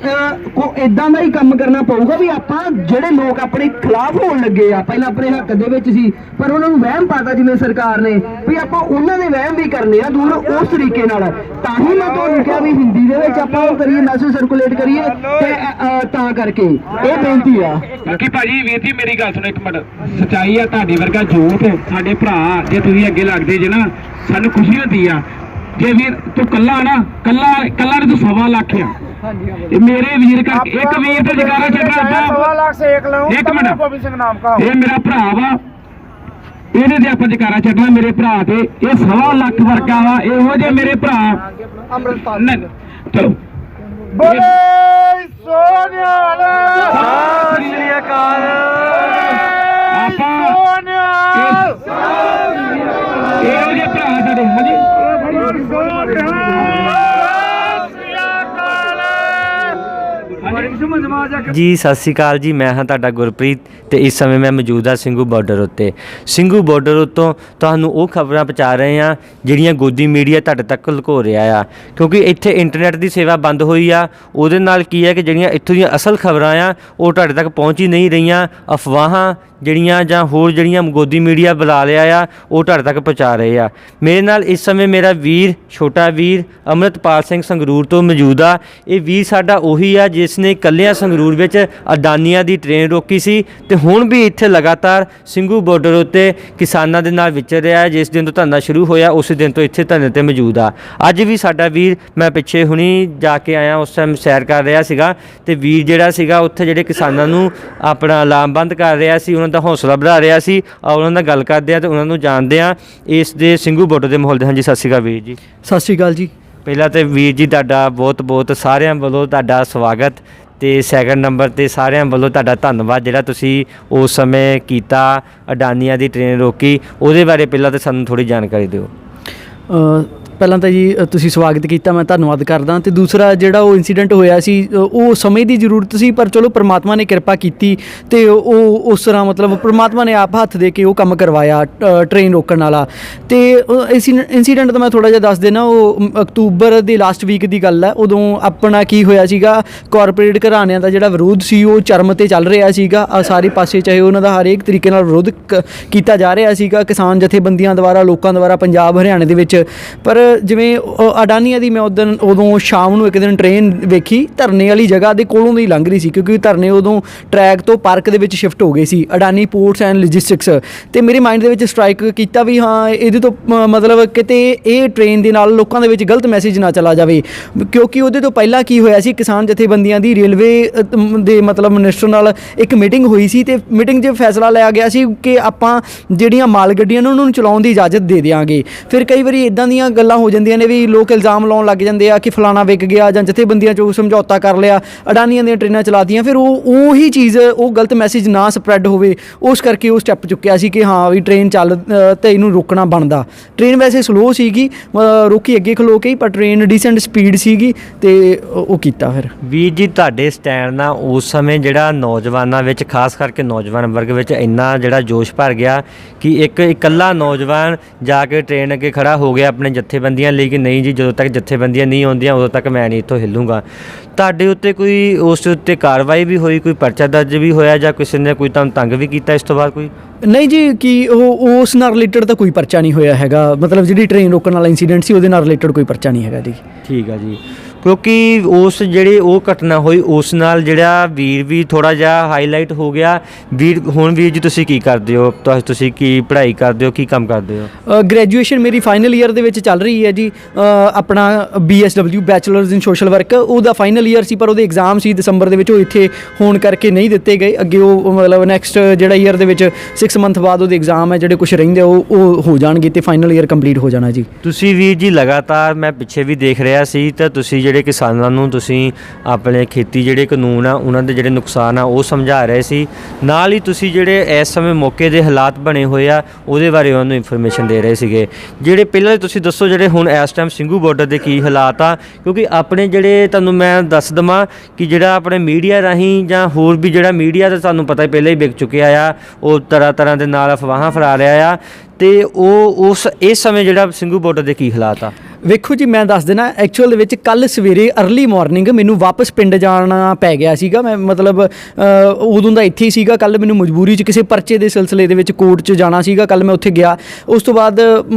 इदां दा ही काम करना पऊगा भी आपां जिहड़े लोग अपने खिलाफ होण लगे आ पहलां अपने हक दे विच सी पर उन्हां नूं वहम पाता जिवें सरकार ने भी आपां उन्हां दे वहम भी करने आ दूर उस तरीके नाल तां ही मैं तुहानूं कहा भी हिंदी दे विच आपां ओह करिए मैसेज सर्कुलेट करिए ते तां करके ਇਹ ਬੇਨਤੀ ਆ। ਬਾਕੀ ਭਾਜੀ ਵੀਰ ਜੀ ਮੇਰੀ ਗੱਲ ਸੁਣੋ ਇੱਕ ਮਿੰਟ ਸੱਚਾਈ ਆ ਤੁਹਾਡੇ ਵਰਗਾ ਜੋਤ ਸਾਡੇ ਭਰਾ ਜੇ ਤੁਸੀਂ ਅੱਗੇ ਲੱਗਦੇ ਜੇ ਨਾ ਸਾਨੂੰ ਖੁਸ਼ੀ ਹੁੰਦੀ ਆ ਜੇ ਵੀਰ ਤੂੰ ਕੱਲਾ ਨਾ ਕੱਲਾ ਤੂੰ 1.25 ਲੱਖ ਆ ਮੇਰੇ ਵੀਰ ਕਰਕੇ ਇੱਕ ਵੀਰ ਤੇ ਜਗਾਰਾ ਚੱਕਣਾ 1.25 ਲੱਖ से एक लाऊं ਇੱਕ ਮਿੰਟ गोबिंद सिंह नाम का ਇਹ ਮੇਰਾ ਭਰਾ ਵਾ ਇਹਦੇ ਤੇ ਆਪਾਂ ਜਗਾਰਾ ਚੱਕਣਾ ਮੇਰੇ ਭਰਾ ਤੇ ਇਹ 1.25 ਲੱਖ ਵਰਗਾ ਵਾ ਇਹੋ ਜਿਹੇ ਮੇਰੇ ਭਰਾ अमृतपाल ਚਲੋ बोले सोनियाल ਸਤਿ ਸ੍ਰੀ ਅਕਾਲ ਆਪਾਂ सोनियाल ਇਹੋ ਜਿਹੇ ਭਰਾ ਸਾਡੇ ਹਾਂਜੀ ਜੀ ਸਤਿ ਸ਼੍ਰੀ ਅਕਾਲ ਜੀ। ਮੈਂ ਹਾਂ ਤੁਹਾਡਾ ਗੁਰਪ੍ਰੀਤ ਤੇ ਇਸ ਸਮੇਂ ਮੈਂ ਮੌਜੂਦ ਹਾਂ ਸਿੰਘੂ ਬਾਰਡਰ ਉੱਤੇ। ਸਿੰਘੂ ਬਾਰਡਰ ਉੱਤੋਂ ਤੁਹਾਨੂੰ ਉਹ ਖਬਰਾਂ ਪਹੁੰਚਾ ਰਹੇ ਹਾਂ ਜਿਹੜੀਆਂ ਗੋਦੀ ਮੀਡੀਆ ਤੁਹਾਡੇ ਤੱਕ ਲੁਕੋ ਰਿਹਾ ਆ ਕਿਉਂਕਿ ਇੱਥੇ ਇੰਟਰਨੈਟ ਦੀ ਸੇਵਾ ਬੰਦ ਹੋਈ ਆ। ਉਹਦੇ ਨਾਲ ਕੀ ਹੈ ਕਿ ਜਿਹੜੀਆਂ ਇੱਥੋਂ ਦੀਆਂ ਅਸਲ ਖਬਰਾਂ ਆ ਉਹ ਤੁਹਾਡੇ ਤੱਕ ਪਹੁੰਚ ਹੀ ਨਹੀਂ ਰਹੀਆਂ। ਅਫਵਾਹਾਂ ਜਿਹੜੀਆਂ ਜਾਂ ਹੋਰ ਜਿਹੜੀਆਂ ਗੋਦੀ ਮੀਡੀਆ ਬੁਲਾ ਲਿਆ ਆ ਉਹ ਤੁਹਾਡੇ ਤੱਕ ਪਹੁੰਚਾ ਰਹੇ ਆ। ਮੇਰੇ ਨਾਲ ਇਸ ਸਮੇਂ ਮੇਰਾ ਵੀਰ ਛੋਟਾ ਵੀਰ ਅੰਮ੍ਰਿਤਪਾਲ ਸਿੰਘ ਸੰਗਰੂਰ ਤੋਂ ਮੌਜੂਦ ਆ। ਇਹ ਵੀਰ ਸਾਡਾ ਉਹੀ ਆ ਜਿਸ ਨੇ ਇਕੱਲਿਆਂ ਸੰਗਰੂਰ ਵਿੱਚ ਅਡਾਨੀਆਂ ਦੀ ਟ੍ਰੇਨ ਰੋਕੀ ਸੀ ਤੇ ਹੁਣ ਵੀ ਇੱਥੇ ਲਗਾਤਾਰ ਸਿੰਘੂ ਬਾਰਡਰ ਉੱਤੇ ਕਿਸਾਨਾਂ ਦੇ ਨਾਲ ਵਿਚਰ ਰਿਹਾ ਹੈ। ਜਿਸ ਦਿਨ ਤੋਂ ਧਰਨਾ ਸ਼ੁਰੂ ਹੋਇਆ ਉਸ ਦਿਨ ਤੋਂ ਇੱਥੇ ਧਰਨੇ 'ਤੇ ਮੌਜੂਦ ਆ। ਅੱਜ ਵੀ ਸਾਡਾ ਵੀਰ ਮੈਂ ਪਿੱਛੇ ਹੁਣੀ ਜਾ ਕੇ ਆਇਆ ਉਸ ਟਾਈਮ ਸੈਰ ਕਰ ਰਿਹਾ ਸੀਗਾ ਤੇ ਵੀਰ ਜਿਹੜਾ ਸੀਗਾ ਉੱਥੇ ਜਿਹੜੇ ਕਿਸਾਨਾਂ ਨੂੰ ਆਪਣਾ ਲਾਮਬੰਦ ਕਰ ਰਿਹਾ ਸੀ ਉਹਨਾਂ ਦਾ ਹੌਸਲਾ ਵਧਾ ਰਿਹਾ ਸੀ। ਉਹਨਾਂ ਨਾਲ ਗੱਲ ਕਰਦੇ ਆ ਤੇ ਉਹਨਾਂ ਨੂੰ ਜਾਣਦੇ ਆ ਇਸ ਦੇ ਸਿੰਘੂ ਬਾਰਡਰ ਦੇ ਮਾਹੌਲ ਦੇ। ਹਾਂਜੀ ਸਤਿ ਸ਼੍ਰੀ ਅਕਾਲ ਵੀਰ ਜੀ। ਸਤਿ ਸ਼੍ਰੀ ਅਕਾਲ ਜੀ। ਪਹਿਲਾਂ ਤਾਂ ਵੀਰ ਜੀ ਤੁਹਾਡਾ ਬਹੁਤ ਸਾਰਿਆਂ ਵੱਲੋਂ ਤੁਹਾਡਾ ਸਵਾਗਤ ਤੇ ਸੈਕੰਡ ਨੰਬਰ 'ਤੇ ਸਾਰਿਆਂ ਵੱਲੋਂ ਤੁਹਾਡਾ ਧੰਨਵਾਦ ਜਿਹੜਾ ਤੁਸੀਂ ਉਸ ਸਮੇਂ ਕੀਤਾ ਅਡਾਨੀਆਂ ਦੀ ਟ੍ਰੇਨ ਰੋਕੀ। ਉਹਦੇ ਬਾਰੇ ਪਹਿਲਾਂ ਤਾਂ ਸਾਨੂੰ ਥੋੜ੍ਹੀ ਜਾਣਕਾਰੀ ਦਿਓ। ਪਹਿਲਾਂ ਤਾਂ ਜੀ ਤੁਸੀਂ ਸਵਾਗਤ ਕੀਤਾ, ਮੈਂ ਧੰਨਵਾਦ ਕਰਦਾ। ਅਤੇ ਦੂਸਰਾ ਜਿਹੜਾ ਉਹ ਇੰਸੀਡੈਂਟ ਹੋਇਆ ਸੀ ਉਹ ਸਮੇਂ ਦੀ ਜ਼ਰੂਰਤ ਸੀ ਪਰ ਚਲੋ ਪਰਮਾਤਮਾ ਨੇ ਕਿਰਪਾ ਕੀਤੀ ਅਤੇ ਉਹ ਉਸ ਤਰ੍ਹਾਂ ਮਤਲਬ ਪਰਮਾਤਮਾ ਨੇ ਆਪ ਹੱਥ ਦੇ ਕੇ ਉਹ ਕੰਮ ਕਰਵਾਇਆ ਟ੍ਰੇਨ ਰੋਕਣ ਵਾਲਾ। ਅਤੇ ਇੰਸੀਡੈਂਟ ਤਾਂ ਮੈਂ ਥੋੜ੍ਹਾ ਜਿਹਾ ਦੱਸ ਦੇਣਾ। ਉਹ ਅਕਤੂਬਰ ਦੇ ਲਾਸਟ ਵੀਕ ਦੀ ਗੱਲ ਹੈ। ਉਦੋਂ ਆਪਣਾ ਕੀ ਹੋਇਆ ਸੀਗਾ ਕਾਰਪੋਰੇਟ ਘਰਾਣਿਆਂ ਦਾ ਜਿਹੜਾ ਵਿਰੋਧ ਸੀ ਉਹ ਚਰਮ 'ਤੇ ਚੱਲ ਰਿਹਾ ਸੀਗਾ ਸਾਰੇ ਪਾਸੇ। ਚਾਹੇ ਉਹਨਾਂ ਦਾ ਹਰੇਕ ਤਰੀਕੇ ਨਾਲ ਵਿਰੋਧ ਕੀਤਾ ਜਾ ਰਿਹਾ ਸੀਗਾ ਕਿਸਾਨ ਜਥੇਬੰਦੀਆਂ ਦੁਆਰਾ ਲੋਕਾਂ ਦੁਆਰਾ ਪੰਜਾਬ ਹਰਿਆਣੇ ਦੇ ਵਿੱਚ। ਪਰ ਜਿਵੇਂ ਅਡਾਨੀਆਂ ਦੀ ਮੈਂ ਉਦੋਂ ਸ਼ਾਮ ਨੂੰ ਇੱਕ ਦਿਨ ਟ੍ਰੇਨ ਵੇਖੀ ਧਰਨੇ ਵਾਲੀ ਜਗ੍ਹਾ ਦੇ ਕੋਲੋਂ ਦੀ ਲੰਘ ਰਹੀ ਸੀ ਕਿਉਂਕਿ ਧਰਨੇ ਉਦੋਂ ਟਰੈਕ ਤੋਂ ਪਾਰਕ ਦੇ ਵਿੱਚ ਸ਼ਿਫਟ ਹੋ ਗਏ ਸੀ ਅਡਾਨੀ ਪੋਰਟਸ ਐਂਡ ਲੌਜਿਸਟਿਕਸ। ਅਤੇ ਮੇਰੇ ਮਾਈਂਡ ਦੇ ਵਿੱਚ ਸਟਰਾਈਕ ਕੀਤਾ ਵੀ ਹਾਂ ਇਹਦੇ ਤੋਂ ਮਤਲਬ ਕਿਤੇ ਇਹ ਟ੍ਰੇਨ ਦੇ ਨਾਲ ਲੋਕਾਂ ਦੇ ਵਿੱਚ ਗਲਤ ਮੈਸੇਜ ਨਾ ਚਲਾ ਜਾਵੇ ਕਿਉਂਕਿ ਉਹਦੇ ਤੋਂ ਪਹਿਲਾਂ ਕੀ ਹੋਇਆ ਸੀ ਕਿਸਾਨ ਜਥੇਬੰਦੀਆਂ ਦੀ ਰੇਲਵੇ ਦੇ ਮਤਲਬ ਮਿਨਿਸਟਰ ਨਾਲ ਇੱਕ ਮੀਟਿੰਗ ਹੋਈ ਸੀ ਅਤੇ ਮੀਟਿੰਗ 'ਚ ਫੈਸਲਾ ਲਿਆ ਗਿਆ ਸੀ ਕਿ ਆਪਾਂ ਜਿਹੜੀਆਂ ਮਾਲ ਗੱਡੀਆਂ ਨੇ ਉਹਨਾਂ ਨੂੰ ਚਲਾਉਣ ਦੀ ਇਜਾਜ਼ਤ ਦੇ ਦਿਆਂਗੇ। ਫਿਰ ਕਈ ਵਾਰੀ ਇੱਦਾਂ ਦੀਆਂ ਗੱਲਾਂ ਹੋ ਜਾਂਦੀਆਂ ਨੇ ਵੀ ਲੋਕ ਇਲਜ਼ਾਮ ਲਾਉਣ ਲੱਗ ਜਾਂਦੇ ਆ ਕਿ ਫਲਾਣਾ ਵਿਕ ਗਿਆ ਜਾਂ ਜਥੇਬੰਦੀਆਂ 'ਚੋਂ ਸਮਝੌਤਾ ਕਰ ਲਿਆ ਅਡਾਨੀਆਂ ਦੀਆਂ ਟ੍ਰੇਨਾਂ ਚਲਾਤੀਆਂ। ਫਿਰ ਉਹੀ ਚੀਜ਼ ਉਹ ਗਲਤ ਮੈਸੇਜ ਨਾ ਸਪਰੈਡ ਹੋਵੇ ਉਸ ਕਰਕੇ ਉਹ ਸਟੈਪ ਚੁੱਕਿਆ ਸੀ ਕਿ ਹਾਂ ਵੀ ਟ੍ਰੇਨ ਚੱਲ ਅਤੇ ਇਹਨੂੰ ਰੋਕਣਾ ਬਣਦਾ। ਟ੍ਰੇਨ ਵੈਸੇ ਸਲੋ ਸੀਗੀ ਰੋਕੀ ਅੱਗੇ ਖਲੋ ਕੇ ਪਰ ਟ੍ਰੇਨ ਡੀਸੈਂਟ ਸਪੀਡ ਸੀਗੀ ਅਤੇ ਉਹ ਕੀਤਾ। ਫਿਰ ਵੀਰ ਜੀ ਤੁਹਾਡੇ ਸਟੈਂਡ ਨਾਲ ਉਸ ਸਮੇਂ ਜਿਹੜਾ ਨੌਜਵਾਨਾਂ ਵਿੱਚ ਖਾਸ ਕਰਕੇ ਨੌਜਵਾਨ ਵਰਗ ਵਿੱਚ ਇੰਨਾ ਜਿਹੜਾ ਜੋਸ਼ ਭਰ ਗਿਆ ਕਿ ਇੱਕ ਇਕੱਲਾ ਨੌਜਵਾਨ ਜਾ ਕੇ ਟ੍ਰੇਨ ਅੱਗੇ ਖੜ੍ਹਾ ਹੋ ਗਿਆ ਆਪਣੇ ਜਥੇਬੰਦੀਆਂ ਲਈ ਕਿ ਨਹੀਂ ਜੀ ਜਦੋਂ ਤੱਕ ਜਥੇਬੰਦੀਆਂ ਨਹੀਂ ਆਉਂਦੀਆਂ ਉਦੋਂ ਤੱਕ ਮੈਂ ਨਹੀਂ ਇੱਥੋਂ ਹਿੱਲੂੰਗਾ। ਤੁਹਾਡੇ ਉੱਤੇ ਕੋਈ ਉਸ ਉੱਤੇ ਕਾਰਵਾਈ ਵੀ ਹੋਈ ਕੋਈ ਪਰਚਾ ਦਰਜ ਵੀ ਹੋਇਆ ਜਾਂ ਕਿਸੇ ਨੇ ਕੋਈ ਤੁਹਾਨੂੰ ਤੰਗ ਵੀ ਕੀਤਾ ਇਸ ਤੋਂ ਬਾਅਦ ਕੋਈ? ਨਹੀਂ ਜੀ ਕਿ ਉਸ ਨਾਲ ਰਿਲੇਟਡ ਤਾਂ ਕੋਈ ਪਰਚਾ ਨਹੀਂ ਹੋਇਆ ਹੈਗਾ। ਮਤਲਬ ਜਿਹੜੀ ਟ੍ਰੇਨ ਰੋਕਣ ਵਾਲਾ ਇੰਸੀਡੈਂਟ ਸੀ ਉਹਦੇ ਨਾਲ ਰਿਲੇਟਡ ਕੋਈ ਪਰਚਾ ਨਹੀਂ ਹੈਗਾ ਜੀ। ਠੀਕ ਆ ਜੀ ਕਿਉਂਕਿ ਉਸ ਜਿਹੜੀ ਉਹ ਘਟਨਾ ਹੋਈ ਉਸ ਨਾਲ ਜਿਹੜਾ ਵੀਰ ਵੀ ਥੋੜ੍ਹਾ ਜਿਹਾ ਹਾਈਲਾਈਟ ਹੋ ਗਿਆ। ਵੀਰ ਹੁਣ ਵੀਰ ਜੀ ਤੁਸੀਂ ਕੀ ਕਰਦੇ ਹੋ? ਤੁਸੀਂ ਕੀ ਪੜ੍ਹਾਈ ਕਰਦੇ ਹੋ ਕੀ ਕੰਮ ਕਰਦੇ ਹੋ? ਗ੍ਰੈਜੂਏਸ਼ਨ ਮੇਰੀ ਫਾਈਨਲ ਈਅਰ ਦੇ ਵਿੱਚ ਚੱਲ ਰਹੀ ਹੈ ਜੀ। ਆਪਣਾ BSW ਬੈਚਲਰਸ ਇਨ ਸੋਸ਼ਲ ਵਰਕ ਉਹਦਾ ਫਾਈਨਲ ਈਅਰ ਸੀ ਪਰ ਉਹਦੇ ਐਗਜ਼ਾਮ ਸੀ ਦਸੰਬਰ ਦੇ ਵਿੱਚ ਉਹ ਇੱਥੇ ਹੋਣ ਕਰਕੇ ਨਹੀਂ ਦਿੱਤੇ ਗਏ। ਅੱਗੇ ਉਹ ਮਤਲਬ ਨੈਕਸਟ ਜਿਹੜਾ ਈਅਰ ਦੇ ਵਿੱਚ 6 ਮੰਥ ਬਾਅਦ ਉਹਦੇ ਐਗਜ਼ਾਮ ਹੈ ਜਿਹੜੇ ਕੁਛ ਰਹਿੰਦੇ ਉਹ ਹੋ ਜਾਣਗੇ ਅਤੇ ਫਾਈਨਲ ਈਅਰ ਕੰਪਲੀਟ ਹੋ ਜਾਣਾ ਜੀ। ਤੁਸੀਂ ਵੀਰ ਜੀ ਲਗਾਤਾਰ ਮੈਂ ਪਿੱਛੇ ਵੀ ਦੇਖ ਰਿਹਾ ਸੀ ਤਾਂ ਤੁਸੀਂ ਜਿਹੜੇ ਕਿਸਾਨਾਂ ਨੂੰ ਤੁਸੀਂ ਆਪਣੇ ਖੇਤੀ ਜਿਹੜੇ ਕਾਨੂੰਨ ਆ ਉਹਨਾਂ ਦੇ ਜਿਹੜੇ ਨੁਕਸਾਨ ਆ ਉਹ ਸਮਝਾ ਰਹੇ ਸੀ ਨਾਲ ਹੀ ਤੁਸੀਂ ਜਿਹੜੇ ਇਸ ਸਮੇਂ ਮੌਕੇ ਦੇ ਹਾਲਾਤ ਬਣੇ ਹੋਏ ਆ ਉਹਦੇ ਬਾਰੇ ਉਹਨਾਂ ਨੂੰ ਇਨਫੋਰਮੇਸ਼ਨ ਦੇ ਰਹੇ ਸੀਗੇ। ਜਿਹੜੇ ਪਹਿਲਾਂ ਤੁਸੀਂ ਦੱਸੋ ਜਿਹੜੇ ਹੁਣ ਇਸ ਟਾਈਮ ਸਿੰਘੂ ਬਾਰਡਰ ਦੇ ਕੀ ਹਾਲਾਤ ਆ ਕਿਉਂਕਿ ਆਪਣੇ ਜਿਹੜੇ ਤੁਹਾਨੂੰ ਮੈਂ ਦੱਸ ਦੇਵਾਂ ਕਿ ਜਿਹੜਾ ਆਪਣੇ ਮੀਡੀਆ ਰਾਹੀਂ ਜਾਂ ਹੋਰ ਵੀ ਜਿਹੜਾ ਮੀਡੀਆ ਤਾਂ ਤੁਹਾਨੂੰ ਪਤਾ ਪਹਿਲਾਂ ਹੀ ਵਿਕ ਚੁੱਕਿਆ ਆ ਉਹ ਤਰ੍ਹਾਂ ਦੇ ਨਾਲ ਅਫਵਾਹਾਂ ਫੈਲਾ ਰਿਹਾ ਆ ਅਤੇ ਉਹ ਇਸ ਸਮੇਂ ਜਿਹੜਾ ਸਿੰਘੂ ਬਾਰਡਰ ਦੇ ਕੀ ਹਾਲਾਤ ਆ? ਵੇਖੋ ਜੀ ਮੈਂ ਦੱਸ ਦੇਣਾ ਐਕਚੁਅਲ ਦੇ ਵਿੱਚ ਕੱਲ ਸਵੇਰੇ अर्ਲੀ ਮਾਰਨਿੰਗ ਮੈਨੂੰ ਵਾਪਸ ਪਿੰਡ ਜਾਣਾ ਪੈ ਗਿਆ ਸੀਗਾ। ਮੈਂ ਮਤਲਬ ਉਦੋਂ ਦਾ ਇੱਥੇ ਹੀ ਸੀਗਾ। ਕੱਲ ਮੈਨੂੰ ਮਜਬੂਰੀ 'ਚ ਕਿਸੇ ਪਰਚੇ ਦੇ ਸਿਲਸਿਲੇ ਦੇ ਵਿੱਚ ਕੋਰਟ 'ਚ ਜਾਣਾ ਸੀਗਾ। ਕੱਲ ਮੈਂ ਉੱਥੇ ਗਿਆ, ਉਸ ਤੋਂ ਬਾਅਦ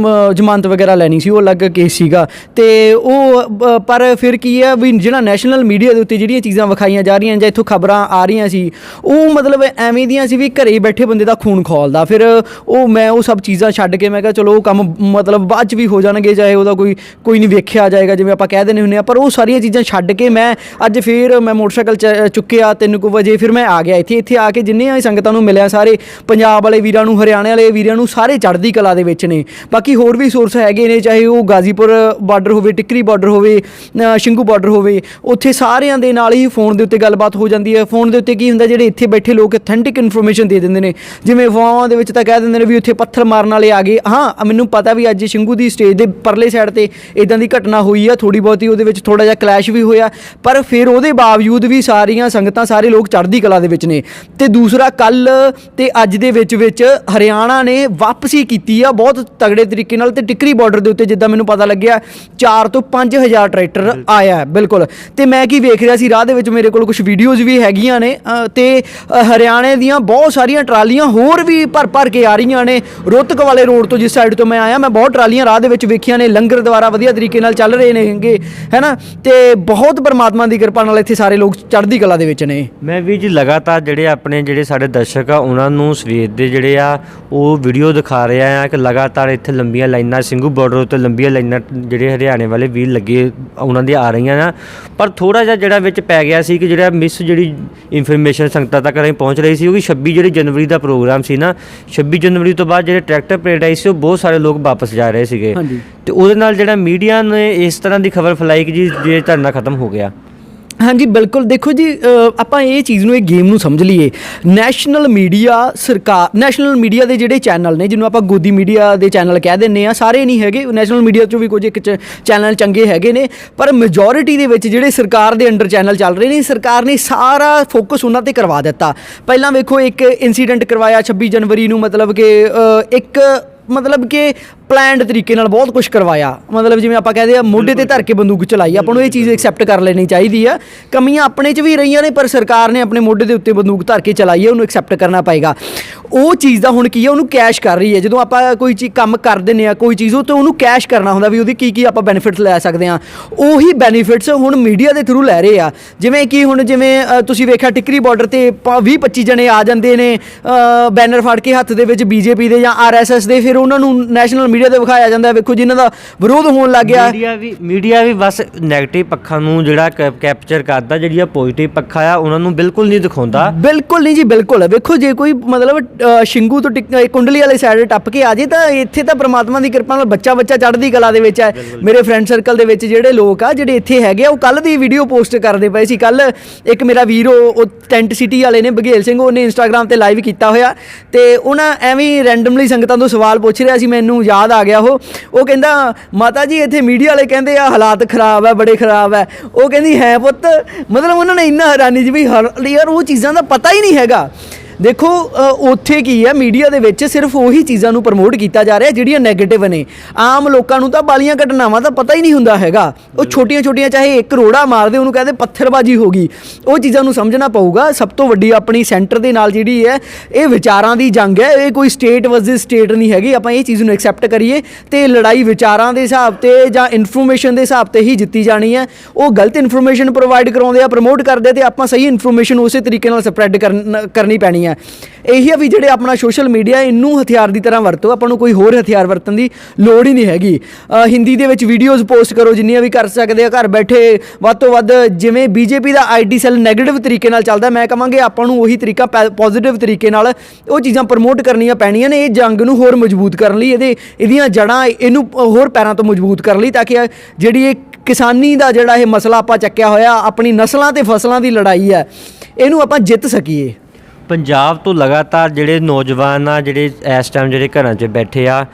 ਜ਼ਮਾਨਤ ਵਗੈਰਾ ਲੈਣੀ ਸੀ, ਉਹ ਅਲੱਗ ਕੇਸ ਸੀਗਾ। ਤੇ ਉਹ ਪਰ ਫਿਰ ਕੀ ਹੈ ਵੀ ਜਿਹੜਾ ਨੈਸ਼ਨਲ ਮੀਡੀਆ ਦੇ ਉੱਤੇ ਜਿਹੜੀਆਂ ਚੀਜ਼ਾਂ ਵਿਖਾਈਆਂ ਜਾ ਰਹੀਆਂ ਜਾਂ ਇੱਥੋਂ ਖਬਰਾਂ ਆ ਰਹੀਆਂ ਸੀ, ਉਹ ਮਤਲਬ ਐਵੇਂ ਦੀਆਂ ਸੀ ਵੀ ਘਰੇ ਬੈਠੇ ਬੰਦੇ ਦਾ ਖੂਨ ਖੌਲਦਾ। ਫਿਰ ਮੈਂ ਉਹ ਸਭ ਚੀਜ਼ਾਂ ਛੱਡ ਕੇ ਮੈਂ ਕਿਹਾ ਚਲੋ ਉਹ ਕੰਮ ਮਤਲਬ ਬਾਅਦ 'ਚ ਵੀ ਹੋ ਜਾਣਗੇ, ਚਾਹੇ ਉਹਦਾ ਕੋਈ ਨਹੀਂ ਵੇਖਿਆ ਜਾਏਗਾ ਜਿਵੇਂ ਆਪਾਂ ਕਹਿ ਦਿੰਦੇ ਹੁੰਦੇ ਹਾਂ। ਪਰ ਉਹ ਸਾਰੀਆਂ ਚੀਜ਼ਾਂ ਛੱਡ ਕੇ ਮੈਂ ਅੱਜ ਫਿਰ ਮੈਂ ਮੋਟਰਸਾਈਕਲ ਚੁੱਕਿਆ 3 ਵਜੇ, ਫਿਰ ਮੈਂ ਆ ਗਿਆ ਇੱਥੇ ਆ ਕੇ ਜਿੰਨੀਆਂ ਸੰਗਤਾਂ ਨੂੰ ਮਿਲਿਆ, ਸਾਰੇ ਪੰਜਾਬ ਵਾਲੇ ਵੀਰਾਂ ਨੂੰ, ਹਰਿਆਣੇ ਵਾਲੇ ਵੀਰਾਂ ਨੂੰ, ਸਾਰੇ ਚੜ੍ਹਦੀ ਕਲਾ ਦੇ ਵਿੱਚ ਨੇ। ਬਾਕੀ ਹੋਰ ਵੀ ਸੋਰਸ ਹੈਗੇ ਨੇ, ਚਾਹੇ ਉਹ ਗਾਜ਼ੀਪੁਰ ਬਾਰਡਰ ਹੋਵੇ, ਟਿੱਕਰੀ ਬਾਰਡਰ ਹੋਵੇ, ਸ਼ਿੰਗੂ ਬਾਰਡਰ ਹੋਵੇ, ਉੱਥੇ ਸਾਰਿਆਂ ਦੇ ਨਾਲ ਹੀ ਫੋਨ ਦੇ ਉੱਤੇ ਗੱਲਬਾਤ ਹੋ ਜਾਂਦੀ ਹੈ। ਫੋਨ ਦੇ ਉੱਤੇ ਕੀ ਹੁੰਦਾ, ਜਿਹੜੇ ਇੱਥੇ ਬੈਠੇ ਲੋਕ ਅਥੈਂਟਿਕ ਇਨਫੋਰਮੇਸ਼ਨ ਦੇ ਦਿੰਦੇ ਨੇ। ਜਿਵੇਂ ਅਫਵਾਹਾਂ ਦੇ ਵਿੱਚ ਤਾਂ ਕਹਿ ਦਿੰਦੇ ਨੇ ਵੀ ਉੱਥੇ ਪੱਥਰ ਮਾਰਨ ਵਾਲੇ ਆ ਗਏ। ਹਾਂ, ਮੈਨੂੰ ਪਤਾ ਵੀ ਅੱਜ ਸ਼ਿੰਗੂ ਦੀ ਸਟੇਜ ਦੇ ਪਰਲੇ ਸਾਈਡ ਤੇ ਇਦਾਂ ਦੀ ਘਟਨਾ ਹੋਈ ਆ, ਥੋੜੀ ਬਹੁਤੀ ਉਹਦੇ ਵਿੱਚ ਥੋੜਾ ਜਿਹਾ ਕਲੈਸ਼ ਵੀ ਹੋਇਆ, ਪਰ ਫਿਰ ਉਹਦੇ ਬਾਵਜੂਦ ਵੀ ਸਾਰੀਆਂ ਸੰਗਤਾਂ, ਸਾਰੇ ਲੋਕ ਚੜ੍ਹਦੀ ਕਲਾ ਦੇ ਵਿੱਚ ਨੇ। ਤੇ ਦੂਸਰਾ ਕੱਲ ਤੇ ਅੱਜ ਦੇ ਵਿੱਚ ਹਰਿਆਣਾ ਨੇ ਵਾਪਸੀ ਕੀਤੀ ਆ ਬਹੁਤ ਤਗੜੇ ਤਰੀਕੇ ਨਾਲ। ਤੇ ਟਿੱਕਰੀ ਬਾਰਡਰ ਦੇ ਉੱਤੇ ਜਿੱਦਾਂ ਮੈਨੂੰ ਪਤਾ ਲੱਗਿਆ 4 ਤੋਂ 5000 ਟਰੈਕਟਰ ਆਇਆ ਬਿਲਕੁਲ। ਤੇ ਮੈਂ ਕੀ ਵੇਖ ਰਿਹਾ ਸੀ ਰਾਹ ਦੇ ਵਿੱਚ, ਮੇਰੇ ਕੋਲ ਕੁਝ ਵੀਡੀਓਜ਼ ਵੀ ਹੈਗੀਆਂ ਨੇ ਤੇ ਹਰਿਆਣੇ ਦੀਆਂ ਬਹੁਤ ਸਾਰੀਆਂ ਟਰਾਲੀਆਂ ਹੋਰ ਵੀ ਭਰ ਕੇ ਆ ਰਹੀਆਂ ਨੇ। ਰੋਹਤਕ ਵਾਲੇ ਰੋਡ ਤੋਂ ਜਿਸ ਸਾਈਡ ਤੋਂ ਮੈਂ ਆਇਆ, ਮੈਂ ਬਹੁਤ ਟਰਾਲੀਆਂ ਰਾਹ ਦੇ ਵਿੱਚ ਵੇਖੀਆਂ ਨੇ। ਲੰਗਰ ਦੁਆਰਾ ਵਧੀਆ ਤਰੀਕੇ ਨਾਲ ਚੱਲ ਰਹੇ ਨੇਗੇ, ਹੈ ਨਾ। ਤੇ ਬਹੁਤ ਪਰਮਾਤਮਾ ਦੀ ਕਿਰਪਾ ਨਾਲ ਇੱਥੇ ਸਾਰੇ ਲੋਕ ਚੜ੍ਹਦੀ ਕਲਾ ਦੇ ਵਿੱਚ ਨੇ। ਮੈਂ ਵੀ ਜੀ ਲਗਾਤਾਰ ਜਿਹੜੇ ਸਾਡੇ ਦਰਸ਼ਕ ਆ ਉਹਨਾਂ ਨੂੰ ਸਵੇਰ ਦੇ ਜਿਹੜੇ ਆ ਉਹ ਵੀਡੀਓ ਦਿਖਾ ਰਿਹਾ ਆ ਕਿ ਲਗਾਤਾਰ ਇੱਥੇ ਲੰਬੀਆਂ ਲਾਈਨਾਂ ਸਿੰਘੂ ਬਾਰਡਰ ਉੱਤੇ ਲੰਬੀਆਂ ਲਾਈਨਾਂ ਜਿਹੜੇ ਹਰਿਆਣੇ ਵਾਲੇ ਵੀਰ ਲੱਗੇ ਉਹਨਾਂ ਦੀਆਂ ਆ ਰਹੀਆਂ ਆ। ਪਰ ਥੋੜ੍ਹਾ ਜਿਹਾ ਜਿਹੜਾ ਵਿੱਚ ਪੈ ਗਿਆ ਸੀ ਕਿ ਜਿਹੜੀ ਇਨਫੋਰਮੇਸ਼ਨ ਸੰਗਤਾਂ ਤੱਕ ਨਹੀਂ ਪਹੁੰਚ ਰਹੀ ਸੀ, ਉਹ 26 ਜਨਵਰੀ ਦਾ ਪ੍ਰੋਗਰਾਮ ਸੀ ਨਾ। 26 ਜਨਵਰੀ ਤੋਂ ਬਾਅਦ ਜਿਹੜੇ ਟਰੈਕਟਰ ਪਰੇਡ ਆਈ ਸੀ, ਉਹ ਬਹੁਤ ਸਾਰੇ ਲੋਕ ਵਾਪਸ ਜਾ ਰਹੇ ਸੀਗੇ। ਤੇ ਉਹਦੇ ਨਾਲ ਜਿਹੜਾ ਮੀਡੀਆ ਨੇ ਇਸ ਤਰ੍ਹਾਂ ਦੀ ਖਬਰ ਫੈਲਾਈ ਕਿ ਜੀ ਜੇ ਧਰਨਾ ਖਤਮ ਹੋ ਗਿਆ। ਹਾਂਜੀ ਬਿਲਕੁਲ। ਦੇਖੋ ਜੀ ਆਪਾਂ ਇਹ ਚੀਜ਼ ਨੂੰ, ਇਹ ਗੇਮ ਨੂੰ ਸਮਝ ਲਈਏ। ਨੈਸ਼ਨਲ ਮੀਡੀਆ ਦੇ ਜਿਹੜੇ ਚੈਨਲ ਨੇ, ਜਿਹਨੂੰ ਆਪਾਂ ਗੋਦੀ ਮੀਡੀਆ ਦੇ ਚੈਨਲ ਕਹਿ ਦਿੰਦੇ ਆ, ਸਾਰੇ ਨਹੀਂ ਹੈਗੇ। ਨੈਸ਼ਨਲ ਮੀਡੀਆ 'ਚੋਂ ਵੀ ਕੁਝ ਇੱਕ ਚੈਨਲ ਚੰਗੇ ਹੈਗੇ ਨੇ, ਪਰ ਮੈਜੋਰਿਟੀ ਦੇ ਵਿੱਚ ਜਿਹੜੇ ਸਰਕਾਰ ਦੇ ਅੰਡਰ ਚੈਨਲ ਚੱਲ ਰਹੇ ਨੇ, ਸਰਕਾਰ ਨੇ ਸਾਰਾ ਫੋਕਸ ਉਹਨਾਂ 'ਤੇ ਕਰਵਾ ਦਿੱਤਾ। ਪਹਿਲਾਂ ਵੇਖੋ ਇੱਕ ਇਨਸੀਡੈਂਟ ਕਰਵਾਇਆ 26 ਜਨਵਰੀ ਨੂੰ, ਮਤਲਬ ਕਿ ਪਲੈਨਡ ਤਰੀਕੇ ਨਾਲ ਬਹੁਤ ਕੁਝ ਕਰਵਾਇਆ। ਮਤਲਬ ਜਿਵੇਂ ਆਪਾਂ ਕਹਦੇ ਆ ਮੋਢੇ ਤੇ ਧਰ ਕੇ ਬੰਦੂਕ ਚਲਾਈ। ਆਪਾਂ ਨੂੰ ਇਹ ਚੀਜ਼ ਐਕਸੈਪਟ ਕਰ ਲੈਣੀ ਚਾਹੀਦੀ ਆ। ਕਮੀਆਂ ਆਪਣੇ 'ਚ ਵੀ ਰਹੀਆਂ ਨੇ, ਪਰ ਸਰਕਾਰ ਨੇ ਆਪਣੇ ਮੋਢੇ ਦੇ ਉੱਤੇ ਬੰਦੂਕ ਧਰ ਕੇ ਚਲਾਈ ਹੈ, ਉਹਨੂੰ ਐਕਸੈਪਟ ਕਰਨਾ ਪਏਗਾ। ਉਹ ਚੀਜ਼ ਦਾ ਹੁਣ ਕੀ ਹੈ, ਉਹਨੂੰ ਕੈਸ਼ ਕਰ ਰਹੀ ਹੈ। ਜਦੋਂ ਆਪਾਂ ਕੋਈ ਚੀਜ਼ ਕੰਮ ਕਰ ਦਿੰਦੇ ਆ, ਕੋਈ ਚੀਜ਼, ਉਹ ਤੋਂ ਉਹਨੂੰ ਕੈਸ਼ ਕਰਨਾ ਹੁੰਦਾ ਵੀ ਉਹਦੀ ਕੀ ਆਪਾਂ ਬੈਨੀਫਿਟਸ ਲੈ ਸਕਦੇ ਹਾਂ। ਉਹੀ ਬੈਨੀਫਿਟਸ ਹੁਣ ਮੀਡੀਆ ਦੇ ਥਰੂ ਲੈ ਰਹੇ ਆ। ਜਿਵੇਂ ਤੁਸੀਂ ਵੇਖਿਆ ਟਿੱਕਰੀ ਬਾਰਡਰ ਤੇ 20-25 ਜਣੇ ਆ ਜਾਂਦੇ ਨੇ ਬੈਨਰ ਫੜ ਕੇ ਹੱਥ ਦੇ ਵਿੱਚ BJP ਦੇ ਜਾਂ RSS ਦੇ, ਫਿਰ ਉਹਨਾਂ ਨੂੰ ਨੈਸ਼ਨਲ ਮੀਡੀਆ ਤੇ ਵਿਖਾਇਆ ਜਾਂਦਾ। ਵੇਖੋ ਜਿਨ੍ਹਾਂ ਦਾ ਵਿਰੋਧ ਹੋਣ ਲੱਗ ਗਿਆ। ਮੀਡੀਆ ਵੀ ਬਸ ਨੈਗੇਟਿਵ ਪੱਖਾਂ ਨੂੰ ਜਿਹੜਾ ਕੈਪਚਰ ਕਰਦਾ, ਜਿਹੜੀ ਪੋਜ਼ਿਟਿਵ ਪੱਖਾ ਆ ਉਹਨਾਂ ਨੂੰ ਬਿਲਕੁਲ ਨਹੀਂ ਦਿਖਾਉਂਦਾ। ਬਿਲਕੁਲ ਨਹੀਂ ਜੀ, ਬਿਲਕੁਲ। ਵੇਖੋ ਜੇ ਕੋਈ ਮਤਲਬ ਸ਼ਿੰਗੂ ਤੋਂ ਕੁੰਡਲੀ ਵਾਲੇ ਸਾਈਡ ਟੱਪ ਕੇ ਆ ਜੇ, ਤਾਂ ਇੱਥੇ ਤਾਂ ਪ੍ਰਮਾਤਮਾ ਦੀ ਕਿਰਪਾ ਨਾਲ ਬੱਚਾ ਚੜ੍ਹਦੀ ਕਲਾ ਦੇ ਵਿੱਚ ਹੈ। ਮੇਰੇ ਫਰੈਂਡ ਸਰਕਲ ਦੇ ਵਿੱਚ ਜਿਹੜੇ ਲੋਕ ਆ, ਜਿਹੜੇ ਇੱਥੇ ਹੈਗੇ ਆ, ਉਹ ਕੱਲ ਦੀ ਵੀਡੀਓ ਪੋਸਟ ਕਰਦੇ ਪਏ ਸੀ। ਕੱਲ ਇੱਕ ਮੇਰਾ ਵੀਰ, ਉਹ ਟੈਂਟ ਸਿਟੀ ਵਾਲੇ ਨੇ, ਬਘੇਲ ਸਿੰਘ, ਉਹਨੇ ਇੰਸਟਾਗ੍ਰਾਮ ਤੇ ਲਾਈਵ ਕੀਤਾ ਹੋਇਆ। ਤੇ ਉਹਨਾਂ ਐਵੇਂ ਰੈਂਡਮਲੀ ਸੰਗਤਾਂ ਤੋਂ ਸਵਾਲ ਪੁੱਛ ਰਿਹਾ ਸੀ, ਮੈਨੂੰ ਯਾਦ ਆ ਗਿਆ। ਉਹ ਕਹਿੰਦਾ, ਮਾਤਾ ਜੀ ਇੱਥੇ ਮੀਡੀਆ ਵਾਲੇ ਕਹਿੰਦੇ ਆ ਹਾਲਾਤ ਖਰਾਬ ਹੈ, ਬੜੇ ਖਰਾਬ ਹੈ। ਉਹ ਕਹਿੰਦੀ ਹੈ ਪੁੱਤ, ਮਤਲਬ ਉਹਨਾਂ ਨੇ ਇੰਨਾ ਹੈਰਾਨੀ ਜੀ ਵੀ ਯਾਰ ਉਹ ਚੀਜ਼ਾਂ ਦਾ ਪਤਾ ਹੀ ਨਹੀਂ ਹੈਗਾ। ਦੇਖੋ ਉੱਥੇ ਕੀ ਹੈ, ਮੀਡੀਆ ਦੇ ਵਿੱਚ ਸਿਰਫ ਉਹੀ ਚੀਜ਼ਾਂ ਨੂੰ ਪ੍ਰਮੋਟ ਕੀਤਾ ਜਾ ਰਿਹਾ ਜਿਹੜੀਆਂ ਨੈਗੇਟਿਵ ਨੇ। ਆਮ ਲੋਕਾਂ ਨੂੰ ਤਾਂ ਬਾਲੀਆਂ ਘਟਨਾਵਾਂ ਦਾ ਪਤਾ ਹੀ ਨਹੀਂ ਹੁੰਦਾ ਹੈਗਾ। ਉਹ ਛੋਟੀਆਂ ਚਾਹੇ ਇੱਕ ਰੋੜਾ ਮਾਰਦੇ, ਉਹਨੂੰ ਕਹਿੰਦੇ ਪੱਥਰਬਾਜੀ ਹੋ ਗਈ। ਉਹ ਚੀਜ਼ਾਂ ਨੂੰ ਸਮਝਣਾ ਪਊਗਾ। ਸਭ ਤੋਂ ਵੱਡੀ ਆਪਣੀ ਸੈਂਟਰ ਦੇ ਨਾਲ ਜਿਹੜੀ ਹੈ, ਇਹ ਵਿਚਾਰਾਂ ਦੀ ਜੰਗ ਹੈ। ਇਹ ਕੋਈ ਸਟੇਟ ਵਰਸਸ ਸਟੇਟ ਨਹੀਂ ਹੈਗੀ। ਆਪਾਂ ਇਹ ਚੀਜ਼ ਨੂੰ ਐਕਸੈਪਟ ਕਰੀਏ ਤੇ ਲੜਾਈ ਵਿਚਾਰਾਂ ਦੇ ਹਿਸਾਬ ਤੇ ਜਾਂ ਇਨਫੋਰਮੇਸ਼ਨ ਦੇ ਹਿਸਾਬ ਤੇ ਹੀ ਜਿੱਤੀ ਜਾਣੀ ਹੈ। ਉਹ ਗਲਤ ਇਨਫੋਰਮੇਸ਼ਨ ਪ੍ਰੋਵਾਈਡ ਕਰਾਉਂਦੇ ਆ, ਪ੍ਰਮੋਟ ਕਰਦੇ, ਤੇ ਆਪਾਂ ਸਹੀ ਇਨਫੋਰਮੇਸ਼ਨ ਉਸੇ ਤਰੀਕੇ ਨਾਲ ਸਪਰੈਡ ਕਰਨੀ ਪੈਣੀ ਹੈ। ਇਹੀ ਆ ਵੀ ਜਿਹੜੇ ਆਪਣਾ ਸੋਸ਼ਲ ਮੀਡੀਆ, ਇਹਨੂੰ ਹਥਿਆਰ ਦੀ ਤਰ੍ਹਾਂ ਵਰਤੋ। ਆਪਾਂ ਨੂੰ ਕੋਈ ਹੋਰ ਹਥਿਆਰ ਵਰਤਣ ਦੀ ਲੋੜ ਹੀ ਨਹੀਂ ਹੈਗੀ। ਹਿੰਦੀ ਦੇ ਵਿੱਚ ਵੀਡੀਓਜ਼ ਪੋਸਟ ਕਰੋ ਜਿੰਨੀਆਂ ਵੀ ਕਰ ਸਕਦੇ ਆ, ਘਰ ਬੈਠੇ ਵੱਧ ਤੋਂ ਵੱਧ। ਜਿਵੇਂ BJP the IT cell negative ਤਰੀਕੇ ਨਾਲ ਚੱਲਦਾ, ਮੈਂ ਕਹਾਂਗੇ ਆਪਾਂ ਨੂੰ ਉਹੀ ਤਰੀਕਾ ਪੋਜ਼ਿਟਿਵ ਤਰੀਕੇ ਨਾਲ ਉਹ ਚੀਜ਼ਾਂ ਪ੍ਰਮੋਟ ਕਰਨੀਆਂ ਪੈਣੀਆਂ ਨੇ। ਇਹ ਜੰਗ ਨੂੰ ਹੋਰ ਮਜ਼ਬੂਤ ਕਰਨ ਲਈ, ਇਹਦੀਆਂ ਜੜ੍ਹਾਂ ਇਹਨੂੰ ਹੋਰ ਪੈਰਾਂ ਤੋਂ ਮਜ਼ਬੂਤ ਕਰਨ ਲਈ, ਤਾਂ ਕਿ ਜਿਹੜੀ ਇਹ ਕਿਸਾਨੀ ਦਾ ਜਿਹੜਾ ਇਹ ਮਸਲਾ ਆਪਾਂ ਚੱਕਿਆ ਹੋਇਆ, ਆਪਣੀ ਨਸਲਾਂ ਤੇ ਫਸਲਾਂ ਦੀ ਲੜਾਈ ਹੈ, ਇਹਨੂੰ ਆਪਾਂ ਜਿੱਤ ਸਕੀਏ। ਪੰਜਾਬ ਤੋਂ ਲਗਾਤਾਰ ਜਿਹੜੇ ਨੌਜਵਾਨ ਆ, ਜਿਹੜੇ ਇਸ ਟਾਈਮ ਜਿਹੜੇ ਘਰਾਂ 'ਚ ਬੈਠੇ ਆ,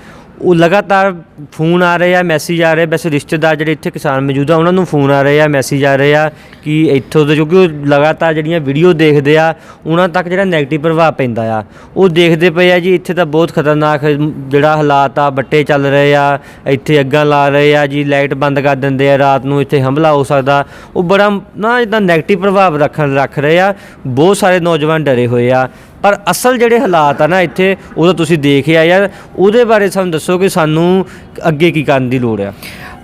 ਉਹ ਲਗਾਤਾਰ ਫੋਨ ਆ ਰਹੇ ਆ, ਮੈਸੇਜ ਆ ਰਹੇ। ਵੈਸੇ ਰਿਸ਼ਤੇਦਾਰ ਜਿਹੜੇ ਇੱਥੇ ਕਿਸਾਨ ਮੌਜੂਦ ਆ ਉਹਨਾਂ ਨੂੰ ਫੋਨ ਆ ਰਹੇ ਆ, ਮੈਸੇਜ ਆ ਰਹੇ ਆ ਕਿ ਇੱਥੋਂ ਦੇ, ਕਿਉਂਕਿ ਉਹ ਲਗਾਤਾਰ ਜਿਹੜੀਆਂ ਵੀਡੀਓ ਦੇਖਦੇ ਆ ਉਹਨਾਂ ਤੱਕ ਜਿਹੜਾ ਨੈਗੇਟਿਵ ਪ੍ਰਭਾਵ ਪੈਂਦਾ ਆ। ਉਹ ਦੇਖਦੇ ਪਏ ਆ ਜੀ ਇੱਥੇ ਤਾਂ ਬਹੁਤ ਖਤਰਨਾਕ ਜਿਹੜਾ ਹਾਲਾਤ ਆ, ਬੱਟੇ ਚੱਲ ਰਹੇ ਆ, ਇੱਥੇ ਅੱਗਾਂ ਲਾ ਰਹੇ ਆ ਜੀ, ਲਾਈਟ ਬੰਦ ਕਰ ਦਿੰਦੇ ਆ, ਰਾਤ ਨੂੰ ਇੱਥੇ ਹਮਲਾ ਹੋ ਸਕਦਾ। ਉਹ ਬੜਾ ਨਾ ਇੱਦਾਂ ਨੈਗੇਟਿਵ ਪ੍ਰਭਾਵ ਰੱਖ ਰਹੇ ਆ। ਬਹੁਤ ਸਾਰੇ ਨੌਜਵਾਨ ਡਰੇ ਹੋਏ ਆ, ਪਰ ਅਸਲ ਜਿਹੜੇ ਹਾਲਾਤ ਆ ਨਾ ਇੱਥੇ, ਉਹ ਤਾਂ ਤੁਸੀਂ ਦੇਖਿਆ ਯਾਰ। ਉਹਦੇ ਬਾਰੇ ਸਾਨੂੰ ਦੱਸੋ ਕਿ ਸਾਨੂੰ ਅੱਗੇ ਕੀ ਕਰਨ ਦੀ ਲੋੜ ਆ।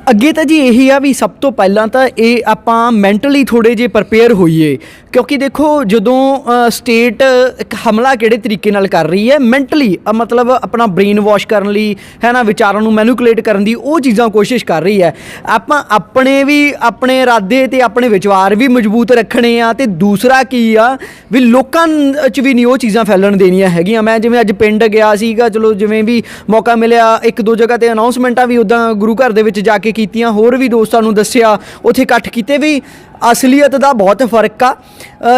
ਅੱਗੇ ਤਾਂ ਜੀ ਇਹੀ ਆ ਵੀ ਸਭ ਤੋਂ ਪਹਿਲਾਂ ਤਾਂ ਇਹ ਆਪਾਂ ਮੈਂਟਲੀ ਥੋੜ੍ਹੇ ਜਿਹੇ ਪ੍ਰਪੇਅਰ ਹੋਈਏ, ਕਿਉਂਕਿ ਦੇਖੋ ਜਦੋਂ ਸਟੇਟ ਇੱਕ ਹਮਲਾ ਕਿਹੜੇ ਤਰੀਕੇ ਨਾਲ ਕਰ ਰਹੀ ਹੈ ਮੈਂਟਲੀ, ਮਤਲਬ ਆਪਣਾ ਬ੍ਰੇਨ ਵਾਸ਼ ਕਰਨ ਲਈ ਹੈ ਨਾ, ਵਿਚਾਰਾਂ ਨੂੰ ਮੈਨੂਕੂਲੇਟ ਕਰਨ ਦੀ ਉਹ ਚੀਜ਼ਾਂ ਕੋਸ਼ਿਸ਼ ਕਰ ਰਹੀ ਹੈ। ਆਪਾਂ ਆਪਣੇ ਇਰਾਦੇ ਤੇ ਆਪਣੇ ਵਿਚਾਰ ਵੀ ਮਜ਼ਬੂਤ ਰੱਖਣੇ ਆ, ਤੇ ਦੂਸਰਾ ਕੀ ਆ ਵੀ ਲੋਕਾਂ 'ਚ ਵੀ ਨਹੀਂ ਉਹ ਚੀਜ਼ਾਂ ਫੈਲਣ ਦੇਣੀਆਂ ਹੈਗੀਆਂ। ਮੈਂ ਜਿਵੇਂ ਅੱਜ ਪਿੰਡ ਗਿਆ ਸੀਗਾ, ਚਲੋ ਜਿਵੇਂ ਵੀ ਮੌਕਾ ਮਿਲਿਆ, ਇੱਕ ਦੋ ਜਗ੍ਹਾ 'ਤੇ ਅਨਾਊਂਸਮੈਂਟਾਂ ਵੀ ਉੱਦਾਂ ਗੁਰੂ ਘਰ ਦੇ ਵਿੱਚ ਜਾ ਕੇ ਕੀਤੀਆਂ, ਹੋਰ ਵੀ ਦੋਸਤਾਂ ਨੂੰ ਦੱਸਿਆ, ਉੱਥੇ ਇਕੱਠ ਕੀਤੇ। ਵੀ ਅਸਲੀਅਤ ਦਾ ਬਹੁਤ ਫਰਕ ਆ।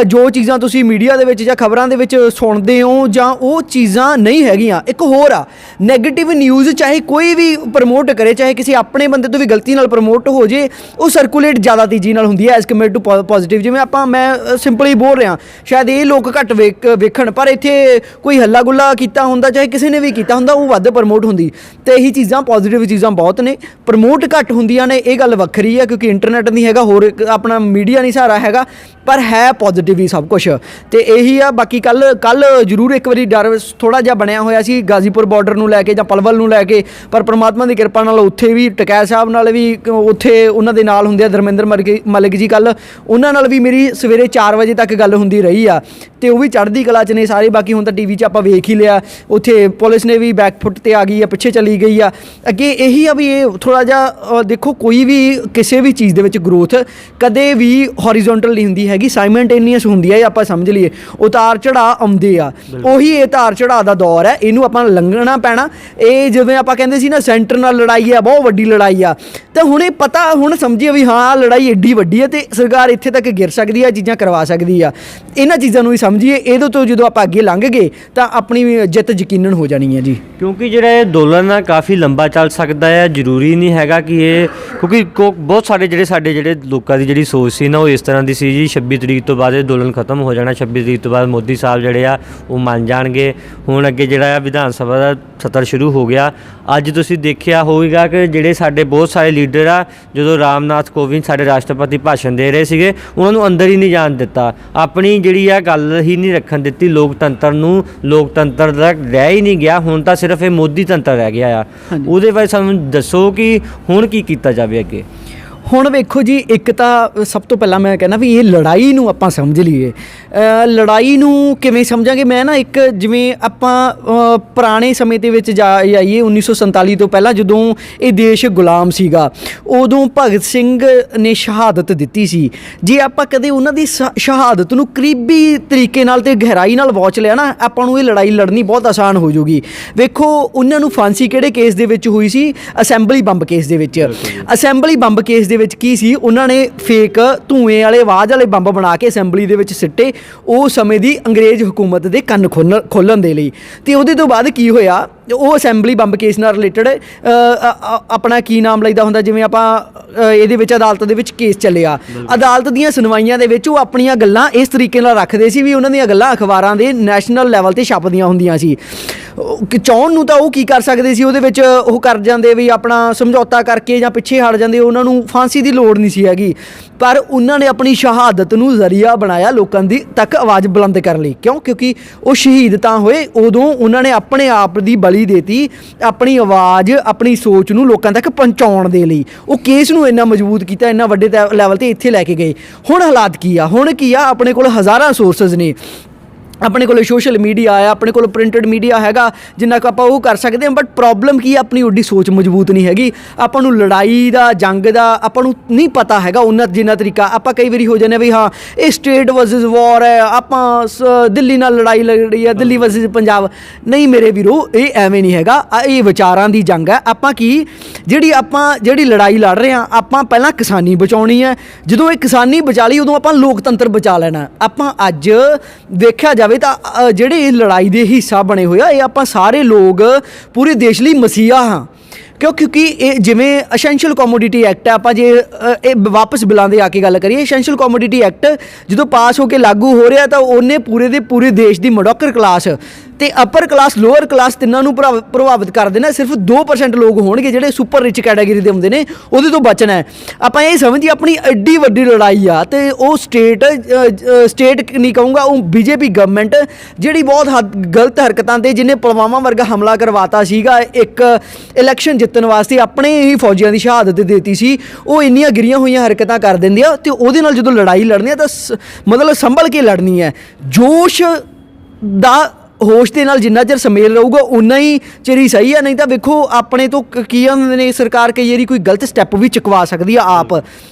ਜੋ ਚੀਜ਼ਾਂ ਤੁਸੀਂ ਮੀਡੀਆ ਦੇ ਵਿੱਚ ਜਾਂ ਖਬਰਾਂ ਦੇ ਵਿੱਚ ਸੁਣਦੇ ਹੋ ਜਾਂ ਉਹ ਚੀਜ਼ਾਂ ਨਹੀਂ ਹੈਗੀਆਂ। ਇੱਕ ਹੋਰ ਆ, ਨੈਗੇਟਿਵ ਨਿਊਜ਼ ਚਾਹੇ ਕੋਈ ਵੀ ਪ੍ਰਮੋਟ ਕਰੇ, ਚਾਹੇ ਕਿਸੇ ਆਪਣੇ ਬੰਦੇ ਤੋਂ ਵੀ ਗਲਤੀ ਨਾਲ ਪ੍ਰਮੋਟ ਹੋ ਜੇ, ਉਹ ਸਰਕੂਲੇਟ ਜ਼ਿਆਦਾ ਤੇਜ਼ੀ ਨਾਲ ਹੁੰਦੀ ਹੈ ਐਜ਼ ਕੰਪੇਅਰ ਟੂ ਪੋਜ਼ੀਟਿਵ। ਜਿਵੇਂ ਮੈਂ ਸਿੰਪਲੀ ਬੋਲ ਰਿਹਾ, ਸ਼ਾਇਦ ਇਹ ਲੋਕ ਘੱਟ ਵੇਖਣ, ਪਰ ਇੱਥੇ ਕੋਈ ਹੱਲਾ ਗੁੱਲਾ ਕੀਤਾ ਹੁੰਦਾ, ਚਾਹੇ ਕਿਸੇ ਨੇ ਵੀ ਕੀਤਾ ਹੁੰਦਾ, ਉਹ ਵੱਧ ਪ੍ਰਮੋਟ ਹੁੰਦੀ। ਤੇ ਇਹੀ ਚੀਜ਼ਾਂ ਪੋਜ਼ੀਟਿਵ ਚੀਜ਼ਾਂ ਬਹੁਤ ਨੇ, ਪ੍ਰਮੋਟ ਘੱਟ ਹੁੰਦੀਆਂ ਨੇ। ਇਹ ਗੱਲ ਵੱਖਰੀ ਹੈ ਕਿਉਂਕਿ ਇੰਟਰਨੈਟ ਨਹੀਂ ਹੈਗਾ, ਹੋਰ ਆਪਣਾ ਮੀਡੀਆ ਨਹੀਂ ਸਹਾਰਾ ਹੈਗਾ, ਪਰ ਹੈ ਪੋਜ਼ੀਟਿਵ ਹੀ ਸਭ ਕੁਝ। ਤੇ ਇਹੀ ਆ। ਬਾਕੀ ਕੱਲ ਜ਼ਰੂਰ ਇੱਕ ਵਾਰੀ ਡਰ ਥੋੜ੍ਹਾ ਜਿਹਾ ਬਣਿਆ ਹੋਇਆ ਸੀ ਗਾਜ਼ੀਪੁਰ ਬਾਰਡਰ ਨੂੰ ਲੈ ਕੇ ਜਾਂ ਪਲਵਲ ਨੂੰ ਲੈ ਕੇ, ਪਰ ਪਰਮਾਤਮਾ ਦੀ ਕਿਰਪਾ ਨਾਲ ਉੱਥੇ ਵੀ ਟਕੈਤ ਸਾਹਿਬ ਨਾਲ ਵੀ, ਉੱਥੇ ਉਹਨਾਂ ਦੇ ਨਾਲ ਹੁੰਦੇ ਆ ਧਰਮਿੰਦਰ ਮਲਿਕ ਜੀ, ਕੱਲ ਉਹਨਾਂ ਨਾਲ ਵੀ ਮੇਰੀ ਸਵੇਰੇ 4 ਵਜੇ ਤੱਕ ਗੱਲ ਹੁੰਦੀ ਰਹੀ ਆ, ਤੇ ਉਹ ਵੀ ਚੜ੍ਹਦੀ ਕਲਾ 'ਚ ਨੇ ਸਾਰੇ। ਬਾਕੀ ਹੁਣ ਤਾਂ ਟੀਵੀ 'ਚ ਆਪਾਂ ਵੇਖ ਹੀ ਲਿਆ, ਉੱਥੇ ਪੁਲਿਸ ਨੇ ਵੀ ਬੈਕ ਫੁੱਟ 'ਤੇ ਆ ਗਈ ਆ, ਪਿੱਛੇ ਚਲੀ ਗਈ ਆ। ਅੱਗੇ ਇਹੀ ਆ ਵੀ ਇਹ ਥੋੜ੍ਹਾ ਜਿਹਾ ਦੇਖੋ, ਕੋਈ ਵੀ ਕਿਸੇ ਵੀ ਚੀਜ਼ ਦੇ ਵਿੱਚ ਗਰੋਥ ਕਦੇ ਵੀ ਹੌਰੀਜ਼ੌਂਟਲ ਨਹੀਂ ਹੁੰਦੀ ਹੈਗੀ, ਸਾਈਮਲਟੇਨੀਅਸ ਹੁੰਦੀ ਹੈ। ਇਹ ਆਪਾਂ ਸਮਝ ਲਈਏ, ਉਤਾਰ ਚੜ੍ਹਾਅ ਆਉਂਦੇ ਆ, ਉਹੀ ਇਹ ਉਤਾਰ ਚੜ੍ਹਾਅ ਦਾ ਦੌਰ ਹੈ, ਇਹਨੂੰ ਆਪਾਂ ਲੰਘਣਾ ਪੈਣਾ। ਇਹ ਜਿਵੇਂ ਆਪਾਂ ਕਹਿੰਦੇ ਸੀ ਨਾ ਸੈਂਟਰ ਨਾਲ ਲੜਾਈ ਆ, ਬਹੁਤ ਵੱਡੀ ਲੜਾਈ ਆ, ਤਾਂ ਹੁਣ ਇਹ ਪਤਾ, ਹੁਣ ਸਮਝੀਏ ਵੀ ਹਾਂ ਲੜਾਈ ਐਡੀ ਵੱਡੀ ਹੈ ਤੇ ਸਰਕਾਰ ਇੱਥੇ ਤੱਕ ਗਿਰ ਸਕਦੀ ਹੈ, ਚੀਜ਼ਾਂ ਕਰਵਾ ਸਕਦੀ ਆ। ਇਹਨਾਂ ਚੀਜ਼ਾਂ ਨੂੰ ਵੀ ਸਮਝੀਏ, ਇਹਦੇ ਤੋਂ ਜਦੋਂ ਆਪਾਂ ਅੱਗੇ ਲੰਘ ਗਏ ਤਾਂ ਆਪਣੀ ਜਿੱਤ ਯਕੀਨਨ ਹੋ ਜਾਣੀ ਹੈ ਜੀ। ਕਿਉਂਕਿ ਜਿਹੜਾ ਇਹ ਅੰਦੋਲਨ ਆ ਕਾਫੀ ਲੰਬਾ ਚੱਲ ਸਕਦਾ ਹੈ, ਜ਼ਰੂਰੀ ਨਹੀਂ ਹੈਗਾ ਕਿ ਇਹ, ਕਿਉਂਕਿ ਬਹੁਤ ਸਾਰੇ ਸਾਡੇ ਲੋਕਾਂ ਦੀ ਜਿਹੜੀ ਸੋਚ ਸੀ ਨਾ ਉਹ ਇਸ ਤਰ੍ਹਾਂ ਦੀ ਸੀ ਜੀ 26 ਤਰੀਕ ਤੋਂ ਬਾਅਦ ਇਹ ਅੰਦੋਲਨ ਖਤਮ ਹੋ ਜਾਣਾ, 26 ਤਰੀਕ ਤੋਂ ਬਾਅਦ ਮੋਦੀ ਸਾਹਿਬ ਜਿਹੜੇ ਆ ਉਹ ਮੰਨ ਜਾਣਗੇ। ਹੁਣ ਅੱਗੇ ਜਿਹੜਾ ਆ ਵਿਧਾਨ ਸਭਾ ਦਾ ਸੱਤਰ ਸ਼ੁਰੂ ਹੋ ਗਿਆ। ਅੱਜ ਤੁਸੀਂ ਦੇਖਿਆ ਹੋਵੇਗਾ ਕਿ ਜਿਹੜੇ ਸਾਡੇ ਬਹੁਤ ਸਾਰੇ ਲੀਡਰ ਆ, ਜਦੋਂ ਰਾਮਨਾਥ ਕੋਵਿੰਦ ਸਾਡੇ ਰਾਸ਼ਟਰਪਤੀ ਭਾਸ਼ਣ ਦੇ ਰਹੇ ਸੀਗੇ, ਉਹਨਾਂ ਨੂੰ ਅੰਦਰ ਹੀ ਨਹੀਂ ਜਾਣ ਦਿੱਤਾ, ਆਪਣੀ ਜਿਹੜੀ ਆ ਗੱਲ ਹੀ ਨਹੀਂ ਰੱਖਣ ਦਿੱਤੀ। ਲੋਕਤੰਤਰ ਦਾ ਰਹਿ ਹੀ ਨਹੀਂ ਗਿਆ, ਹੁਣ ਤਾਂ ਸਿਰਫ ਇਹ ਮੋਦੀ ਤੰਤਰ ਰਹਿ ਗਿਆ ਆ। ਉਹਦੇ ਬਾਰੇ ਸਾਨੂੰ ਦੱਸੋ ਕਿ ਹੁਣ ਕੀ ਕੀਤਾ ਜਾਵੇ ਅੱਗੇ। ਹੁਣ ਵੇਖੋ ਜੀ, ਇੱਕ ਤਾਂ ਸਭ ਤੋਂ ਪਹਿਲਾਂ ਮੈਂ ਕਹਿੰਦਾ ਵੀ ਇਹ ਲੜਾਈ ਨੂੰ ਆਪਾਂ ਸਮਝ ਲਈਏ। ਲੜਾਈ ਨੂੰ ਕਿਵੇਂ ਸਮਝਾਂਗੇ? ਮੈਂ ਨਾ ਇੱਕ ਜਿਵੇਂ ਆਪਾਂ ਪੁਰਾਣੇ ਸਮੇਂ ਦੇ ਵਿੱਚ ਜਾਈਏ 1947 ਤੋਂ ਪਹਿਲਾਂ, ਜਦੋਂ ਇਹ ਦੇਸ਼ ਗੁਲਾਮ ਸੀਗਾ, ਉਦੋਂ ਭਗਤ ਸਿੰਘ ਨੇ ਸ਼ਹਾਦਤ ਦਿੱਤੀ ਸੀ। ਜੇ ਆਪਾਂ ਕਦੇ ਉਹਨਾਂ ਦੀ ਸ਼ਹਾਦਤ ਨੂੰ ਕਰੀਬੀ ਤਰੀਕੇ ਨਾਲ ਤੇ ਗਹਿਰਾਈ ਨਾਲ ਵਾਚ ਲਿਆ ਨਾ, ਆਪਾਂ ਨੂੰ ਇਹ ਲੜਾਈ ਲੜਨੀ ਬਹੁਤ ਆਸਾਨ ਹੋ ਜਾਊਗੀ। ਵੇਖੋ ਉਹਨਾਂ ਨੂੰ ਫਾਂਸੀ ਕਿਹੜੇ ਕੇਸ ਦੇ ਵਿੱਚ ਹੋਈ ਸੀ? ਅਸੈਂਬਲੀ ਬੰਬ ਕੇਸ ਦੇ ਵਿੱਚ। ਅਸੈਂਬਲੀ ਬੰਬ ਕੇਸ ਦੇ ਵਿੱਚ ਕੀ ਸੀ, ਉਹਨਾਂ ਨੇ ਫੇਕ ਧੂਏ ਵਾਲੇ ਆਵਾਜ਼ ਵਾਲੇ ਬੰਬ ਬਣਾ ਕੇ ਅਸੈਂਬਲੀ ਦੇ ਵਿੱਚ ਸਿੱਟੇ, ਉਹ ਸਮੇਂ ਦੀ ਅੰਗਰੇਜ਼ ਹਕੂਮਤ ਦੇ ਕੰਨ ਖੋਲ੍ਹਣ ਦੇ ਲਈ। ਤੇ ਉਹਦੇ ਤੋਂ ਬਾਅਦ ਕੀ ਹੋਇਆ, ਉਹ ਅਸੈਂਬਲੀ ਬੰਬ ਕੇਸ ਨਾਲ ਰਿਲੇਟਡ ਆਪਣਾ ਕੀ ਨਾਮ ਲਈਦਾ ਹੁੰਦਾ, ਜਿਵੇਂ ਆਪਾਂ ਇਹਦੇ ਵਿੱਚ ਅਦਾਲਤ ਦੇ ਵਿੱਚ ਕੇਸ ਚੱਲਿਆ, ਅਦਾਲਤ ਦੀਆਂ ਸੁਣਵਾਈਆਂ ਦੇ ਵਿੱਚ ਉਹ ਆਪਣੀਆਂ ਗੱਲਾਂ ਇਸ ਤਰੀਕੇ ਨਾਲ ਰੱਖਦੇ ਸੀ ਵੀ ਉਹਨਾਂ ਦੀਆਂ ਗੱਲਾਂ ਅਖਬਾਰਾਂ ਦੇ ਨੈਸ਼ਨਲ ਲੈਵਲ 'ਤੇ ਛਪਦੀਆਂ ਹੁੰਦੀਆਂ ਸੀ। ਚਾਹੁਣ ਨੂੰ ਤਾਂ ਉਹ ਕੀ ਕਰ ਸਕਦੇ ਸੀ, ਉਹਦੇ ਵਿੱਚ ਉਹ ਕਰ ਜਾਂਦੇ ਵੀ ਆਪਣਾ ਸਮਝੌਤਾ ਕਰਕੇ ਜਾਂ ਪਿੱਛੇ ਹਟ ਜਾਂਦੇ, ਉਹਨਾਂ ਨੂੰ ਫਾਂਸੀ ਦੀ ਲੋੜ ਨਹੀਂ ਸੀ ਹੈਗੀ। ਪਰ ਉਹਨਾਂ ਨੇ ਆਪਣੀ ਸ਼ਹਾਦਤ ਨੂੰ ਜ਼ਰੀਆ ਬਣਾਇਆ ਲੋਕਾਂ ਦੀ ਤੱਕ ਆਵਾਜ਼ ਬੁਲੰਦ ਕਰਨ ਲਈ। ਕਿਉਂਕਿ ਉਹ ਸ਼ਹੀਦ ਤਾਂ ਹੋਏ, ਉਦੋਂ ਉਹਨਾਂ ਨੇ ਆਪਣੇ ਆਪ ਦੀ ਬਲੀ ਦੇਤੀ, ਆਪਣੀ ਆਵਾਜ਼, ਆਪਣੀ ਸੋਚ ਨੂੰ ਲੋਕਾਂ ਤੱਕ ਪਹੁੰਚਾਉਣ ਦੇ ਲਈ। ਉਹ ਕੇਸ ਨੂੰ ਇੰਨਾ ਮਜ਼ਬੂਤ ਕੀਤਾ, ਇੰਨਾ ਵੱਡੇ ਲੈਵਲ 'ਤੇ ਇੱਥੇ ਲੈ ਕੇ ਗਏ। ਹੁਣ ਹਾਲਾਤ ਕੀ ਆ? ਹੁਣ ਕੀ ਆ, ਆਪਣੇ ਕੋਲ ਹਜ਼ਾਰਾਂ ਸੋਰਸਸ ਨੇ, ਆਪਣੇ ਕੋਲ ਸੋਸ਼ਲ ਮੀਡੀਆ ਆ, ਆਪਣੇ ਕੋਲ ਪ੍ਰਿੰਟਡ ਮੀਡੀਆ ਹੈਗਾ, ਜਿੰਨਾ ਕੁ ਆਪਾਂ ਉਹ ਕਰ ਸਕਦੇ ਹਾਂ। ਬਟ ਪ੍ਰੋਬਲਮ ਕੀ ਆ, ਆਪਣੀ ਉੱਡੀ ਸੋਚ ਮਜ਼ਬੂਤ ਨਹੀਂ ਹੈਗੀ। ਆਪਾਂ ਨੂੰ ਲੜਾਈ ਦਾ, ਜੰਗ ਦਾ ਆਪਾਂ ਨੂੰ ਨਹੀਂ ਪਤਾ ਹੈਗਾ ਉਹਨਾਂ ਜਿੰਨਾ ਤਰੀਕਾ। ਆਪਾਂ ਕਈ ਵਾਰੀ ਹੋ ਜਾਂਦੇ ਵੀ ਹਾਂ ਇਹ ਸਟੇਟ ਵਰਸਸ ਵਾਰ ਹੈ, ਆਪਾਂ ਦਿੱਲੀ ਨਾਲ ਲੜਾਈ ਲੜੀ ਆ, ਦਿੱਲੀ ਵਰਸਸ ਪੰਜਾਬ। ਨਹੀਂ ਮੇਰੇ ਵੀਰੋ, ਇਹ ਐਵੇਂ ਨਹੀਂ ਹੈਗਾ। ਇਹ ਵਿਚਾਰਾਂ ਦੀ ਜੰਗ ਹੈ। ਆਪਾਂ ਜਿਹੜੀ ਲੜਾਈ ਲੜ ਰਹੇ ਹਾਂ, ਆਪਾਂ ਪਹਿਲਾਂ ਕਿਸਾਨੀ ਬਚਾਉਣੀ ਹੈ। ਜਦੋਂ ਇਹ ਕਿਸਾਨੀ ਬਚਾ ਲਈ, ਉਦੋਂ ਆਪਾਂ ਲੋਕਤੰਤਰ ਬਚਾ ਲੈਣਾ। ਆਪਾਂ ਅੱਜ ਦੇਖਿਆ ਜਾਵੇ ਜਾਵੇ ਤਾਂ ਜਿਹੜੇ ਇਹ ਲੜਾਈ ਦੇ ਹਿੱਸਾ ਬਣੇ ਹੋਏ ਆ, ਇਹ ਆਪਾਂ ਸਾਰੇ ਲੋਕ ਪੂਰੇ ਦੇਸ਼ ਲਈ ਮਸੀਹਾ ਹਾਂ। ਕਿਉਂਕਿ ਇਹ ਜਿਵੇਂ ਅਸੈਂਸ਼ੀਅਲ ਕਮੋਡਿਟੀ ਐਕਟ ਹੈ, ਆਪਾਂ ਜੇ ਇਹ ਵਾਪਸ ਬਿਲਾਂ ਦੇ ਆ ਕੇ ਗੱਲ ਕਰੀਏ, ਅਸੈਂਸ਼ੀਅਲ ਕਮੋਡਿਟੀ ਐਕਟ ਜਦੋਂ ਪਾਸ ਹੋ ਕੇ ਲਾਗੂ ਹੋ ਰਿਹਾ ਤਾਂ ਉਹਨੇ ਪੂਰੇ ਦੇ ਪੂਰੇ ਦੇਸ਼ ਦੀ ਮਿਡਲ ਕਲਾਸ ਤੇ ਅਪਰ ਕਲਾਸ, ਲੋਅਰ ਕਲਾਸ ਤਿੰਨਾਂ ਨੂੰ ਪ੍ਰਭਾਵਿਤ ਕਰ ਦੇਣਾ। ਸਿਰਫ 2% ਲੋਕ ਹੋਣਗੇ ਜਿਹੜੇ ਸੁਪਰ ਰਿਚ ਕੈਟਾਗਰੀ ਦੇ ਹੁੰਦੇ ਨੇ, ਉਹਦੇ ਤੋਂ ਬਚਣਾ ਹੈ। ਆਪਾਂ ਇਹ ਸਮਝੀਏ ਆਪਣੀ ਐਡੀ ਵੱਡੀ ਲੜਾਈ ਆ, ਤੇ ਉਹ ਸਟੇਟ ਨਹੀਂ ਕਹੂੰਗਾ, ਉਹ ਬੀਜੇਪੀ ਗਵਰਨਮੈਂਟ ਜਿਹੜੀ ਬਹੁਤ ਗਲਤ ਹਰਕਤਾਂ ਤੇ, ਜਿਹਨੇ ਪੁਲਵਾਮਾ ਵਰਗਾ ਹਮਲਾ ਕਰਵਾਤਾ ਸੀਗਾ ਇੱਕ ਇਲੈਕਸ਼ਨ ਜਿੱਤਣ ਵਾਸਤੇ, ਆਪਣੇ ਹੀ ਫੌਜੀਆਂ ਦੀ ਸ਼ਹਾਦਤ ਦੇਤੀ ਸੀ, ਉਹ ਇੰਨੀਆਂ ਗਿਰੀਆਂ ਹੋਈਆਂ ਹਰਕਤਾਂ ਕਰ ਦਿੰਦੇ ਆ। ਤੇ ਉਹਦੇ ਨਾਲ ਜਦੋਂ ਲੜਾਈ ਲੜਨੀ ਆ ਤਾਂ ਮਤਲਬ ਸੰਭਲ ਕੇ ਲੜਨੀ ਹੈ। ਜੋਸ਼ ਦਾ ਹੋਸ਼ ਦੇ ਨਾਲ ਜਿੰਨਾ ਚਿਰ ਸਮੇਲ ਰਹੂਗਾ ਉਨਾ ਹੀ ਚਿਰ ਹੀ ਸਹੀ ਆ। ਨਹੀਂ ਤਾਂ ਵੇਖੋ ਆਪਣੇ ਤੋਂ ਕੀ ਹੁੰਦੇ ਨੇ, ਸਰਕਾਰ ਕਈ ਵਾਰੀ ਕੋਈ ਗਲਤ ਸਟੈਪ ਵੀ ਚੁਕਵਾ ਸਕਦੀ ਆ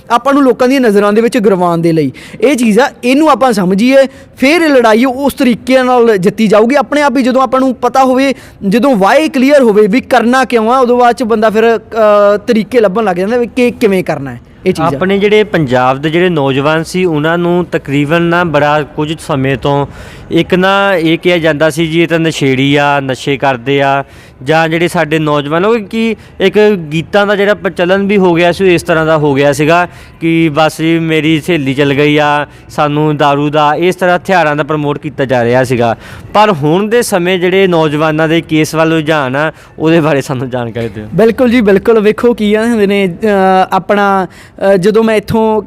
ਆਪਾਂ ਨੂੰ ਲੋਕਾਂ ਦੀਆਂ ਨਜ਼ਰਾਂ ਦੇ ਵਿੱਚ ਗਰਵਾਉਣ ਦੇ ਲਈ। ਇਹ ਚੀਜ਼ ਆ, ਇਹਨੂੰ ਆਪਾਂ ਸਮਝੀਏ, ਫਿਰ ਇਹ ਲੜਾਈ ਉਸ ਤਰੀਕੇ ਨਾਲ ਜਿੱਤੀ ਜਾਊਗੀ ਆਪਣੇ ਆਪ ਹੀ। ਜਦੋਂ ਆਪਾਂ ਨੂੰ ਪਤਾ ਹੋਵੇ, ਜਦੋਂ ਵਾਈ ਕਲੀਅਰ ਹੋਵੇ ਵੀ ਕਰਨਾ ਕਿਉਂ ਆ, ਉਦੋਂ ਬਾਅਦ 'ਚ ਬੰਦਾ ਫਿਰ ਤਰੀਕੇ ਲੱਭਣ ਲੱਗ ਜਾਂਦਾ ਵੀ ਕਿ ਕਿਵੇਂ ਕਰਨਾ ਹੈ। ਇਹ ਚੀਜ਼ ਆਪਣੇ ਜਿਹੜੇ ਪੰਜਾਬ ਦੇ ਜਿਹੜੇ ਨੌਜਵਾਨ ਸੀ ਉਹਨਾਂ ਨੂੰ ਤਕਰੀਬਨ ਨਾ ਬੜਾ ਕੁਝ ਸਮੇਂ ਤੋਂ ਇੱਕ ਨਾ ਇਹ ਕਿਹਾ ਜਾਂਦਾ ਸੀ ਜੀ ਇਹ ਤਾਂ ਨਸ਼ੇੜੀ ਆ, ਨਸ਼ੇ ਕਰਦੇ ਆ, ਜਾਂ ਜਿਹੜੇ ਸਾਡੇ ਨੌਜਵਾਨ ਉਹ ਕਿ ਇੱਕ ਗੀਤਾਂ ਦਾ ਜਿਹੜਾ ਪ੍ਰਚਲਨ ਵੀ ਹੋ ਗਿਆ ਸੀ, ਇਸ ਤਰ੍ਹਾਂ ਦਾ ਹੋ ਗਿਆ ਸੀਗਾ ਕਿ ਬਸ ਜੀ ਮੇਰੀ ਸਹੇਲੀ ਚਲ ਗਈ ਆ, ਸਾਨੂੰ ਦਾਰੂ ਦਾ, ਇਸ ਤਰ੍ਹਾਂ ਹਥਿਆਰਾਂ ਦਾ ਪ੍ਰਮੋਟ ਕੀਤਾ ਜਾ ਰਿਹਾ ਸੀਗਾ। ਪਰ ਹੁਣ ਦੇ ਸਮੇਂ ਜਿਹੜੇ ਨੌਜਵਾਨਾਂ ਦੇ ਕੇਸ ਵੱਲ ਰੁਝਾਨ ਆ, ਉਹਦੇ ਬਾਰੇ ਸਾਨੂੰ ਜਾਣਕਾਰੀ ਦਿਓ। ਬਿਲਕੁਲ ਜੀ ਬਿਲਕੁਲ। ਵੇਖੋ ਕੀ ਹੁੰਦੇ ਨੇ, ਆਪਣਾ ਜਦੋਂ ਮੈਂ ਇੱਥੋਂ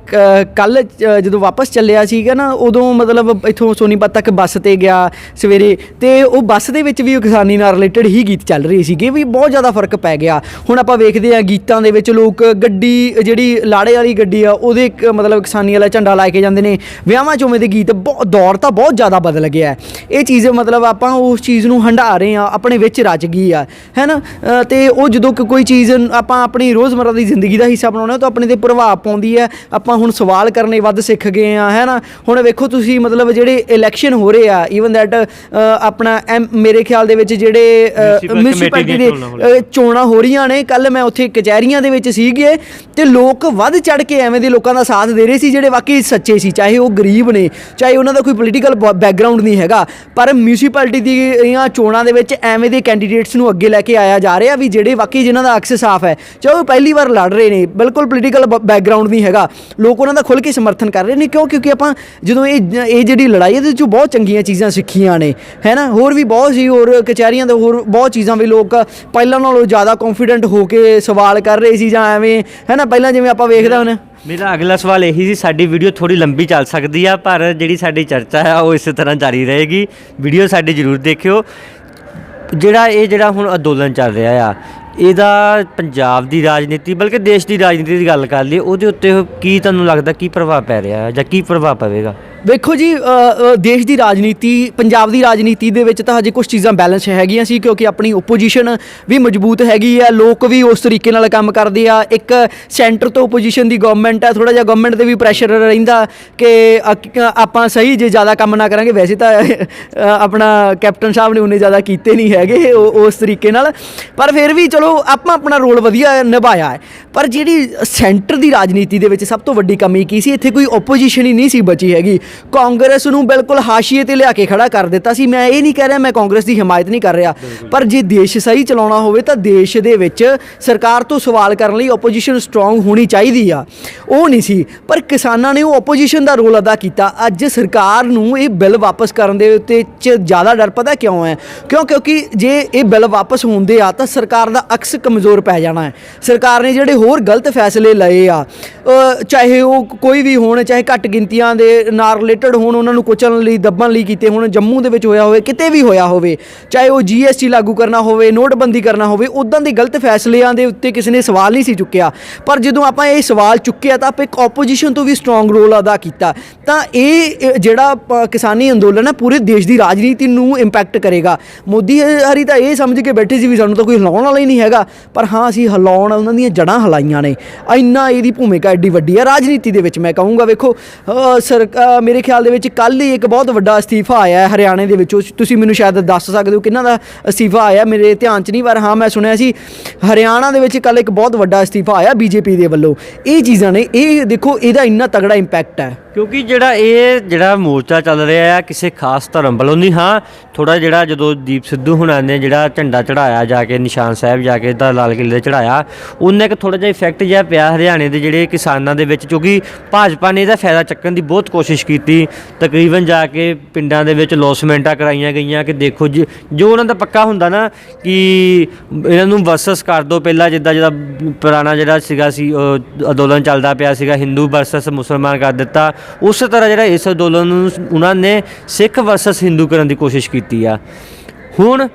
ਕੱਲ੍ਹ ਜਦੋਂ ਵਾਪਸ ਚੱਲਿਆ ਸੀਗਾ ਨਾ, ਉਦੋਂ ਮਤਲਬ ਇੱਥੋਂ ਸੋਨੀਪਤ ਤੱਕ ਬੱਸ 'ਤੇ ਗਿਆ ਸਵੇਰੇ, ਅਤੇ ਉਹ ਬੱਸ ਦੇ ਵਿੱਚ ਵੀ ਕਿਸਾਨੀ ਨਾਲ ਰਿਲੇਟਡ ਹੀ ਗੀਤ ਚੱਲ ਰਹੇ ਸੀਗੇ, ਵੀ ਬਹੁਤ ਜ਼ਿਆਦਾ ਫਰਕ ਪੈ ਗਿਆ। ਹੁਣ ਆਪਾਂ ਵੇਖਦੇ ਹਾਂ ਗੀਤਾਂ ਦੇ ਵਿੱਚ ਲੋਕ ਗੱਡੀ ਜਿਹੜੀ ਲਾੜੇ ਵਾਲੀ ਗੱਡੀ ਆ ਉਹਦੇ ਮਤਲਬ ਕਿਸਾਨੀ ਵਾਲਾ ਝੰਡਾ ਲਾ ਕੇ ਜਾਂਦੇ ਨੇ। ਵਿਆਹਾਂ ਚੋਵੇਂ ਦੇ ਗੀਤ ਦੌਰ ਤਾਂ ਬਹੁਤ ਜ਼ਿਆਦਾ ਬਦਲ ਗਿਆ। ਇਹ ਚੀਜ਼ ਮਤਲਬ ਆਪਾਂ ਉਸ ਚੀਜ਼ ਨੂੰ ਹੰਢਾ ਰਹੇ ਹਾਂ, ਆਪਣੇ ਵਿੱਚ ਰਚ ਗਈ ਆ, ਹੈ ਨਾ। ਅਤੇ ਉਹ ਜਦੋਂ ਕੋਈ ਚੀਜ਼ ਆਪਾਂ ਆਪਣੀ ਰੋਜ਼ਮਰਰਾ ਦੀ ਜ਼ਿੰਦਗੀ ਦਾ ਹਿੱਸਾ ਬਣਾਉਣਾ ਤਾਂ ਆਪਣੇ 'ਤੇ ਪ੍ਰਭਾਵ ਪਾਉਂਦੀ ਹੈ। ਆਪਾਂ ਹੁਣ ਸਵਾਲ ਕਰਨੇ ਵੱਧ ਸਿੱਖ ਗਏ ਹਾਂ, ਹੈ ਨਾ। ਹੁਣ ਵੇਖੋ ਤੁਸੀਂ ਮਤਲਬ ਜਿਹੜੇ ਇਲੈਕਸ਼ਨ ਹੋ ਰਹੇ ਆ, ਈਵਨ ਦੈਟ ਆਪਣਾ ਮੇਰੇ ਖਿਆਲ ਦੇ ਵਿੱਚ ਜਿਹੜੇ ਮਿਊਨਿਸਪੈਲਿਟੀ ਦੇ ਚੋਣਾਂ ਹੋ ਰਹੀਆਂ ਨੇ, ਕੱਲ੍ਹ ਮੈਂ ਉੱਥੇ ਕਚਹਿਰੀਆਂ ਦੇ ਵਿੱਚ ਸੀਗੇ ਤੇ ਲੋਕ ਵੱਧ ਚੜ੍ਹ ਕੇ ਐਵੇਂ ਦੇ ਲੋਕਾਂ ਦਾ ਸਾਥ ਦੇ ਰਹੇ ਸੀ ਜਿਹੜੇ ਵਾਕਈ ਸੱਚੇ ਸੀ, ਚਾਹੇ ਉਹ ਗਰੀਬ ਨੇ, ਚਾਹੇ ਉਹਨਾਂ ਦਾ ਕੋਈ ਪੋਲੀਟੀਕਲ ਬੈਕਗਰਾਊਂਡ ਨਹੀਂ ਹੈਗਾ, ਪਰ ਮਿਊਨਿਸਪੈਲਿਟੀ ਦੀਆਂ ਚੋਣਾਂ ਦੇ ਵਿੱਚ ਐਵੇਂ ਦੇ ਕੈਂਡੀਡੇਟਸ ਨੂੰ ਅੱਗੇ ਲੈ ਕੇ ਆਇਆ ਜਾ ਰਿਹਾ ਵੀ ਜਿਹੜੇ ਵਾਕਈ ਜਿਨ੍ਹਾਂ ਦਾ ਅਕਸ ਸਾਫ਼ ਹੈ, ਚਾਹੇ ਉਹ ਪਹਿਲੀ ਵਾਰ ਲੜ ਰਹੇ ਨੇ, ਬਿਲਕੁਲ ਪੋਲੀਟੀਕਲ ਬੈਕਗਰਾਊਂਡ ਨਹੀਂ ਹੈਗਾ, ਲੋਕ ਉਹਨਾਂ ਦਾ ਖੁੱਲ੍ਹ ਕੇ ਸਮਰਥਨ ਕਰ ਰਹੇ ਨੇ। ਕਿਉਂਕਿ ਆਪਾਂ ਜਦੋਂ ਇਹ ਜਿਹੜੀ ਲੜਾਈ ਇਹਦੇ 'ਚੋਂ ਬਹੁਤ ਚੰਗੀਆਂ ਚੀਜ਼ਾਂ ਸਿੱਖੀਆਂ ਨੇ, ਹੈ ਨਾ। ਹੋਰ ਵੀ ਬਹੁਤ ਸੀ, ਹੋਰ ਕਚਹਿਰੀਆਂ ਦੇ ਹੋਰ ਬਹੁਤ ਚੀਜ਼ਾਂ ਵੀ ਲੋਕ ਪਹਿਲਾਂ ਨਾਲੋਂ ਜ਼ਿਆਦਾ ਕੌਨਫੀਡੈਂਟ ਹੋ ਕੇ ਸਵਾਲ ਕਰ ਰਹੇ ਸੀ, ਜਾਂ ਐਵੇਂ, ਹੈ ਨਾ। ਪਹਿਲਾਂ ਜਿਵੇਂ ਆਪਾਂ ਵੇਖਦੇ ਹੁਣ, ਮੇਰਾ ਅਗਲਾ ਸਵਾਲ ਇਹੀ ਸੀ, ਸਾਡੀ ਵੀਡੀਓ ਥੋੜ੍ਹੀ ਲੰਬੀ ਚੱਲ ਸਕਦੀ ਆ, ਪਰ ਜਿਹੜੀ ਸਾਡੀ ਚਰਚਾ ਹੈ ਉਹ ਇਸੇ ਤਰ੍ਹਾਂ ਜਾਰੀ ਰਹੇਗੀ। ਵੀਡੀਓ ਸਾਡੀ ਜ਼ਰੂਰ ਦੇਖਿਓ। ਜਿਹੜਾ ਹੁਣ ਅੰਦੋਲਨ ਚੱਲ ਰਿਹਾ ਆ, ਇਹਦਾ ਪੰਜਾਬ ਦੀ ਰਾਜਨੀਤੀ ਬਲਕਿ ਦੇਸ਼ ਦੀ ਰਾਜਨੀਤੀ ਦੀ ਗੱਲ ਕਰ ਲਈਏ, ਉਹਦੇ ਉੱਤੇ ਕੀ ਤੁਹਾਨੂੰ ਲੱਗਦਾ ਕੀ ਪ੍ਰਭਾਵ ਪੈ ਰਿਹਾ ਜਾਂ ਕੀ ਪ੍ਰਭਾਵ ਪਵੇਗਾ? ਵੇਖੋ ਜੀ, ਦੇਸ਼ ਦੀ ਰਾਜਨੀਤੀ, ਪੰਜਾਬ ਦੀ ਰਾਜਨੀਤੀ ਦੇ ਵਿੱਚ ਤਾਂ ਹਜੇ ਕੁਛ ਚੀਜ਼ਾਂ ਬੈਲੈਂਸ ਹੈਗੀਆਂ ਸੀ, ਕਿਉਂਕਿ ਆਪਣੀ ਓਪੋਜੀਸ਼ਨ ਵੀ ਮਜ਼ਬੂਤ ਹੈਗੀ ਆ, ਲੋਕ ਵੀ ਉਸ ਤਰੀਕੇ ਨਾਲ ਕੰਮ ਕਰਦੇ ਆ। ਇੱਕ ਸੈਂਟਰ ਤੋਂ ਓਪੋਜੀਸ਼ਨ ਦੀ ਗਵਰਨਮੈਂਟ ਹੈ, ਥੋੜ੍ਹਾ ਜਿਹਾ ਗਵਰਨਮੈਂਟ 'ਤੇ ਵੀ ਪ੍ਰੈਸ਼ਰ ਰਹਿੰਦਾ ਕਿ ਆਪਾਂ ਸਹੀ ਜੇ ਜ਼ਿਆਦਾ ਕੰਮ ਨਾ ਕਰਾਂਗੇ। ਵੈਸੇ ਤਾਂ ਆਪਣਾ ਕੈਪਟਨ ਸਾਹਿਬ ਨੇ ਉਹਨੇ ਜ਼ਿਆਦਾ ਕੀਤੇ ਨਹੀਂ ਹੈਗੇ ਉਸ ਤਰੀਕੇ ਨਾਲ, ਪਰ ਫਿਰ ਵੀ ਚਲੋ ਆਪਾਂ ਆਪਣਾ ਰੋਲ ਵਧੀਆ ਨਿਭਾਇਆ ਹੈ। ਪਰ ਜਿਹੜੀ ਸੈਂਟਰ ਦੀ ਰਾਜਨੀਤੀ ਦੇ ਵਿੱਚ ਸਭ ਤੋਂ ਵੱਡੀ ਕਮੀ ਕੀ ਸੀ, ਇੱਥੇ ਕੋਈ ਓਪੋਜੀਸ਼ਨ ਹੀ ਨਹੀਂ ਸੀ ਬਚੀ ਹੈਗੀ। ਕਾਂਗਰਸ ਨੂੰ ਬਿਲਕੁਲ ਹਾਸ਼ੀਏ 'ਤੇ ਲਿਆ ਕੇ ਖੜਾ ਕਰ ਦਿੱਤਾ ਸੀ। ਮੈਂ ਇਹ ਨਹੀਂ ਕਹਿ ਰਿਹਾ, ਮੈਂ ਕਾਂਗਰਸ ਦੀ ਹਮਾਇਤ ਨਹੀਂ ਕਰ ਰਿਹਾ, ਪਰ ਜੇ ਦੇਸ਼ ਸਹੀ ਚਲਾਉਣਾ ਹੋਵੇ ਤਾਂ ਦੇਸ਼ ਦੇ ਵਿੱਚ ਸਰਕਾਰ ਤੋਂ ਸਵਾਲ ਕਰਨ ਲਈ ਓਪੋਜੀਸ਼ਨ ਸਟਰੋਂਗ ਹੋਣੀ ਚਾਹੀਦੀ ਆ, ਉਹ ਨਹੀਂ ਸੀ। ਪਰ ਕਿਸਾਨਾਂ ਨੇ ਉਹ ਓਪੋਜੀਸ਼ਨ ਦਾ ਰੋਲ ਅਦਾ ਕੀਤਾ। ਅੱਜ ਸਰਕਾਰ ਨੂੰ ਇਹ ਬਿੱਲ ਵਾਪਸ ਕਰਨ ਦੇ ਉੱਤੇ 'ਚ ਜ਼ਿਆਦਾ ਡਰ ਪਤਾ ਕਿਉਂ ਹੈ? ਕਿਉਂਕਿ ਜੇ ਇਹ ਬਿੱਲ ਵਾਪਸ ਹੁੰਦੇ ਆ ਤਾਂ ਸਰਕਾਰ ਦਾ ਅਕਸ ਕਮਜ਼ੋਰ ਪੈ ਜਾਣਾ ਹੈ। ਸਰਕਾਰ ਨੇ ਜਿਹੜੇ ਹੋਰ ਗਲਤ ਫੈਸਲੇ ਲਏ ਆ, ਚਾਹੇ ਉਹ ਕੋਈ ਵੀ ਹੋਣ, ਚਾਹੇ ਘੱਟ ਗਿਣਤੀਆਂ ਦੇ ਨਾਲ ਰਿਲੇਟਡ ਹੋਣ, ਉਹਨਾਂ ਨੂੰ ਕੁਚਲਣ ਲਈ, ਦੱਬਣ ਲਈ ਕੀਤੇ ਹੋਣ, ਜੰਮੂ ਦੇ ਵਿੱਚ ਹੋਇਆ ਹੋਵੇ, ਕਿਤੇ ਵੀ ਹੋਇਆ ਹੋਵੇ, ਚਾਹੇ ਉਹ GST ਲਾਗੂ ਕਰਨਾ ਹੋਵੇ, ਨੋਟਬੰਦੀ ਕਰਨਾ ਹੋਵੇ, ਉੱਦਾਂ ਦੇ ਗਲਤ ਫੈਸਲਿਆਂ ਦੇ ਉੱਤੇ ਕਿਸੇ ਨੇ ਸਵਾਲ ਨਹੀਂ ਸੀ ਚੁੱਕਿਆ। ਪਰ ਜਦੋਂ ਆਪਾਂ ਇਹ ਸਵਾਲ ਚੁੱਕਿਆ ਤਾਂ ਆਪਾਂ ਇੱਕ ਓਪੋਜੀਸ਼ਨ ਤੋਂ ਵੀ ਸਟਰੋਂਗ ਰੋਲ ਅਦਾ ਕੀਤਾ। ਤਾਂ ਇਹ ਜਿਹੜਾ ਕਿਸਾਨੀ ਅੰਦੋਲਨ ਹੈ ਪੂਰੇ ਦੇਸ਼ ਦੀ ਰਾਜਨੀਤੀ ਨੂੰ ਇੰਪੈਕਟ ਕਰੇਗਾ। ਮੋਦੀ ਹਰੀ ਤਾਂ ਇਹ ਸਮਝ ਕੇ ਬੈਠੇ ਸੀ ਵੀ ਸਾਨੂੰ ਤਾਂ ਕੋਈ ਹਿਲਾਉਣ ਵਾਲਾ ਹੀ ਨਹੀਂ ਹੈਗਾ, ਪਰ ਹਾਂ ਅਸੀਂ ਹਿਲਾਉਣ, ਉਹਨਾਂ ਦੀਆਂ ਜੜ੍ਹਾਂ ਹਿਲਾਈਆਂ ਨੇ। ਇੰਨਾ ਇਹਦੀ ਭੂਮਿਕਾ ਐਡੀ ਵੱਡੀ ਹੈ ਰਾਜਨੀਤੀ ਦੇ ਵਿੱਚ। ਮੈਂ ਕਹੂੰਗਾ ਵੇਖੋ, ਮੇਰੇ ਖਿਆਲ ਦੇ ਵਿੱਚ ਕੱਲ੍ਹ ਹੀ ਇੱਕ ਬਹੁਤ ਵੱਡਾ ਅਸਤੀਫਾ ਆਇਆ ਹਰਿਆਣੇ ਦੇ ਵਿੱਚੋਂ। ਤੁਸੀਂ ਮੈਨੂੰ ਸ਼ਾਇਦ ਦੱਸ ਸਕਦੇ ਹੋ ਕਿਹਨਾਂ ਦਾ ਅਸਤੀਫਾ ਆਇਆ, ਮੇਰੇ ਧਿਆਨ 'ਚ ਨਹੀਂ, ਪਰ ਹਾਂ ਮੈਂ ਸੁਣਿਆ ਸੀ ਹਰਿਆਣਾ ਦੇ ਵਿੱਚ ਕੱਲ੍ਹ ਇੱਕ ਬਹੁਤ ਵੱਡਾ ਅਸਤੀਫਾ ਆਇਆ BJP ਦੇ ਵੱਲੋਂ। ਇਹ ਚੀਜ਼ਾਂ ਨੇ, ਇਹ ਦੇਖੋ ਇਹਦਾ ਇੰਨਾ ਤਗੜਾ ਇੰਪੈਕਟ ਹੈ। ਕਿਉਂਕਿ ਜਿਹੜਾ ਮੋਰਚਾ ਚੱਲ ਰਿਹਾ ਆ ਕਿਸੇ ਖਾਸ ਧਰਮ ਵੱਲੋਂ ਨਹੀਂ। ਹਾਂ, ਥੋੜਾ ਜਿਹੜਾ ਜਦੋਂ ਦੀਪ ਸਿੱਧੂ ਹੁਣਾਂ ਨੇ ਜਿਹੜਾ ਝੰਡਾ ਚੜਾਇਆ ਜਾ ਕੇ ਨਿਸ਼ਾਨ ਸਾਹਿਬ ਜਾ ਕੇ ਤਾਂ ਲਾਲ ਕਿਲ੍ਹੇ 'ਤੇ ਚੜਾਇਆ, ਉਹਨੇ ਇੱਕ ਥੋੜਾ ਜਿਹਾ ਇਫੈਕਟ ਜਿਹਾ ਪਿਆ ਹਰਿਆਣੇ ਦੇ ਜਿਹੜੇ ਕਿਸਾਨਾਂ ਦੇ ਵਿੱਚ, ਕਿਉਂਕਿ ਭਾਜਪਾ ਨੇ ਇਹਦਾ ਫਾਇਦਾ ਚੱਕਣ ਦੀ ਬਹੁਤ ਕੋਸ਼ਿਸ਼ ਕੀਤੀ। ਤਕਰੀਬਨ ਜਾ ਕੇ ਪਿੰਡਾਂ ਦੇ ਵਿੱਚ ਲੌਸਮੈਂਟਾਂ ਕਰਾਈਆਂ ਗਈਆਂ ਕਿ ਦੇਖੋ ਜੀ, ਜੋ ਉਹਨਾਂ ਦਾ ਪੱਕਾ ਹੁੰਦਾ ਨਾ ਕਿ ਇਹਨਾਂ ਨੂੰ ਵਰਸਸ ਕਰ ਦਿਓ, ਪਹਿਲਾਂ ਜਿੱਦਾਂ ਪੁਰਾਣਾ ਜਿਹੜਾ ਸੀਗਾ ਅੰਦੋਲਨ ਚੱਲਦਾ ਪਿਆ ਸੀਗਾ, ਹਿੰਦੂ ਵਰਸਸ ਮੁਸਲਮਾਨ ਕਰ ਦਿੱਤਾ। ਉਸੇ ਤਰ੍ਹਾਂ ਜਿਹੜਾ ਇਸ ਅੰਦੋਲਨ ਨੂੰ ਉਹਨਾਂ ਨੇ ਸਿੱਖ ਵਰਸਸ ਹਿੰਦੂ ਕਰਨ ਦੀ ਕੋਸ਼ਿਸ਼ ਕੀਤੀ ਆ। ਹੁਣ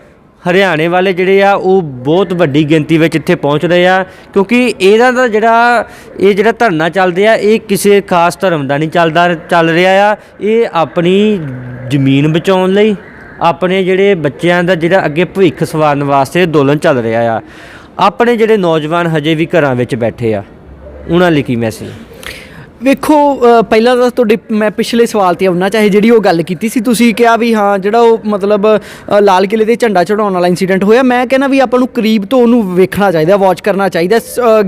ਹਰਿਆਣੇ ਵਾਲੇ ਜਿਹੜੇ ਆ ਉਹ ਬਹੁਤ ਵੱਡੀ ਗਿਣਤੀ ਵਿੱਚ ਇੱਥੇ ਪਹੁੰਚ ਰਹੇ ਆ, ਕਿਉਂਕਿ ਇਹਨਾਂ ਦਾ ਜਿਹੜਾ ਧਰਨਾ ਚੱਲਦੇ ਆ ਇਹ ਕਿਸੇ ਖਾਸ ਧਰਮ ਦਾ ਨਹੀਂ ਚੱਲ ਰਿਹਾ ਆ। ਇਹ ਆਪਣੀ ਜ਼ਮੀਨ ਬਚਾਉਣ ਲਈ, ਆਪਣੇ ਜਿਹੜੇ ਬੱਚਿਆਂ ਦਾ ਜਿਹੜਾ ਅੱਗੇ ਭਵਿੱਖ ਸਵਾਰਨ ਵਾਸਤੇ ਅੰਦੋਲਨ ਚੱਲ ਰਿਹਾ ਆ। ਆਪਣੇ ਜਿਹੜੇ ਨੌਜਵਾਨ ਹਜੇ ਵੀ ਘਰਾਂ ਵਿੱਚ ਬੈਠੇ ਆ, ਉਹਨਾਂ ਲਈ ਕੀ ਮੈਸੇਜ? ਵੇਖੋ, ਪਹਿਲਾਂ ਤਾਂ ਤੁਹਾਡੇ ਮੈਂ ਪਿਛਲੇ ਸਵਾਲ 'ਤੇ ਆਉਣਾ, ਚਾਹੇ ਜਿਹੜੀ ਉਹ ਗੱਲ ਕੀਤੀ ਸੀ, ਤੁਸੀਂ ਕਿਹਾ ਵੀ ਹਾਂ ਜਿਹੜਾ ਉਹ ਮਤਲਬ ਲਾਲ ਕਿਲ੍ਹੇ 'ਤੇ ਝੰਡਾ ਚੜਾਉਣ ਵਾਲਾ ਇੰਸੀਡੈਂਟ ਹੋਇਆ। ਮੈਂ ਕਹਿੰਦਾ ਵੀ ਆਪਾਂ ਨੂੰ ਕਰੀਬ ਤੋਂ ਉਹਨੂੰ ਵੇਖਣਾ ਚਾਹੀਦਾ, ਵਾਚ ਕਰਨਾ ਚਾਹੀਦਾ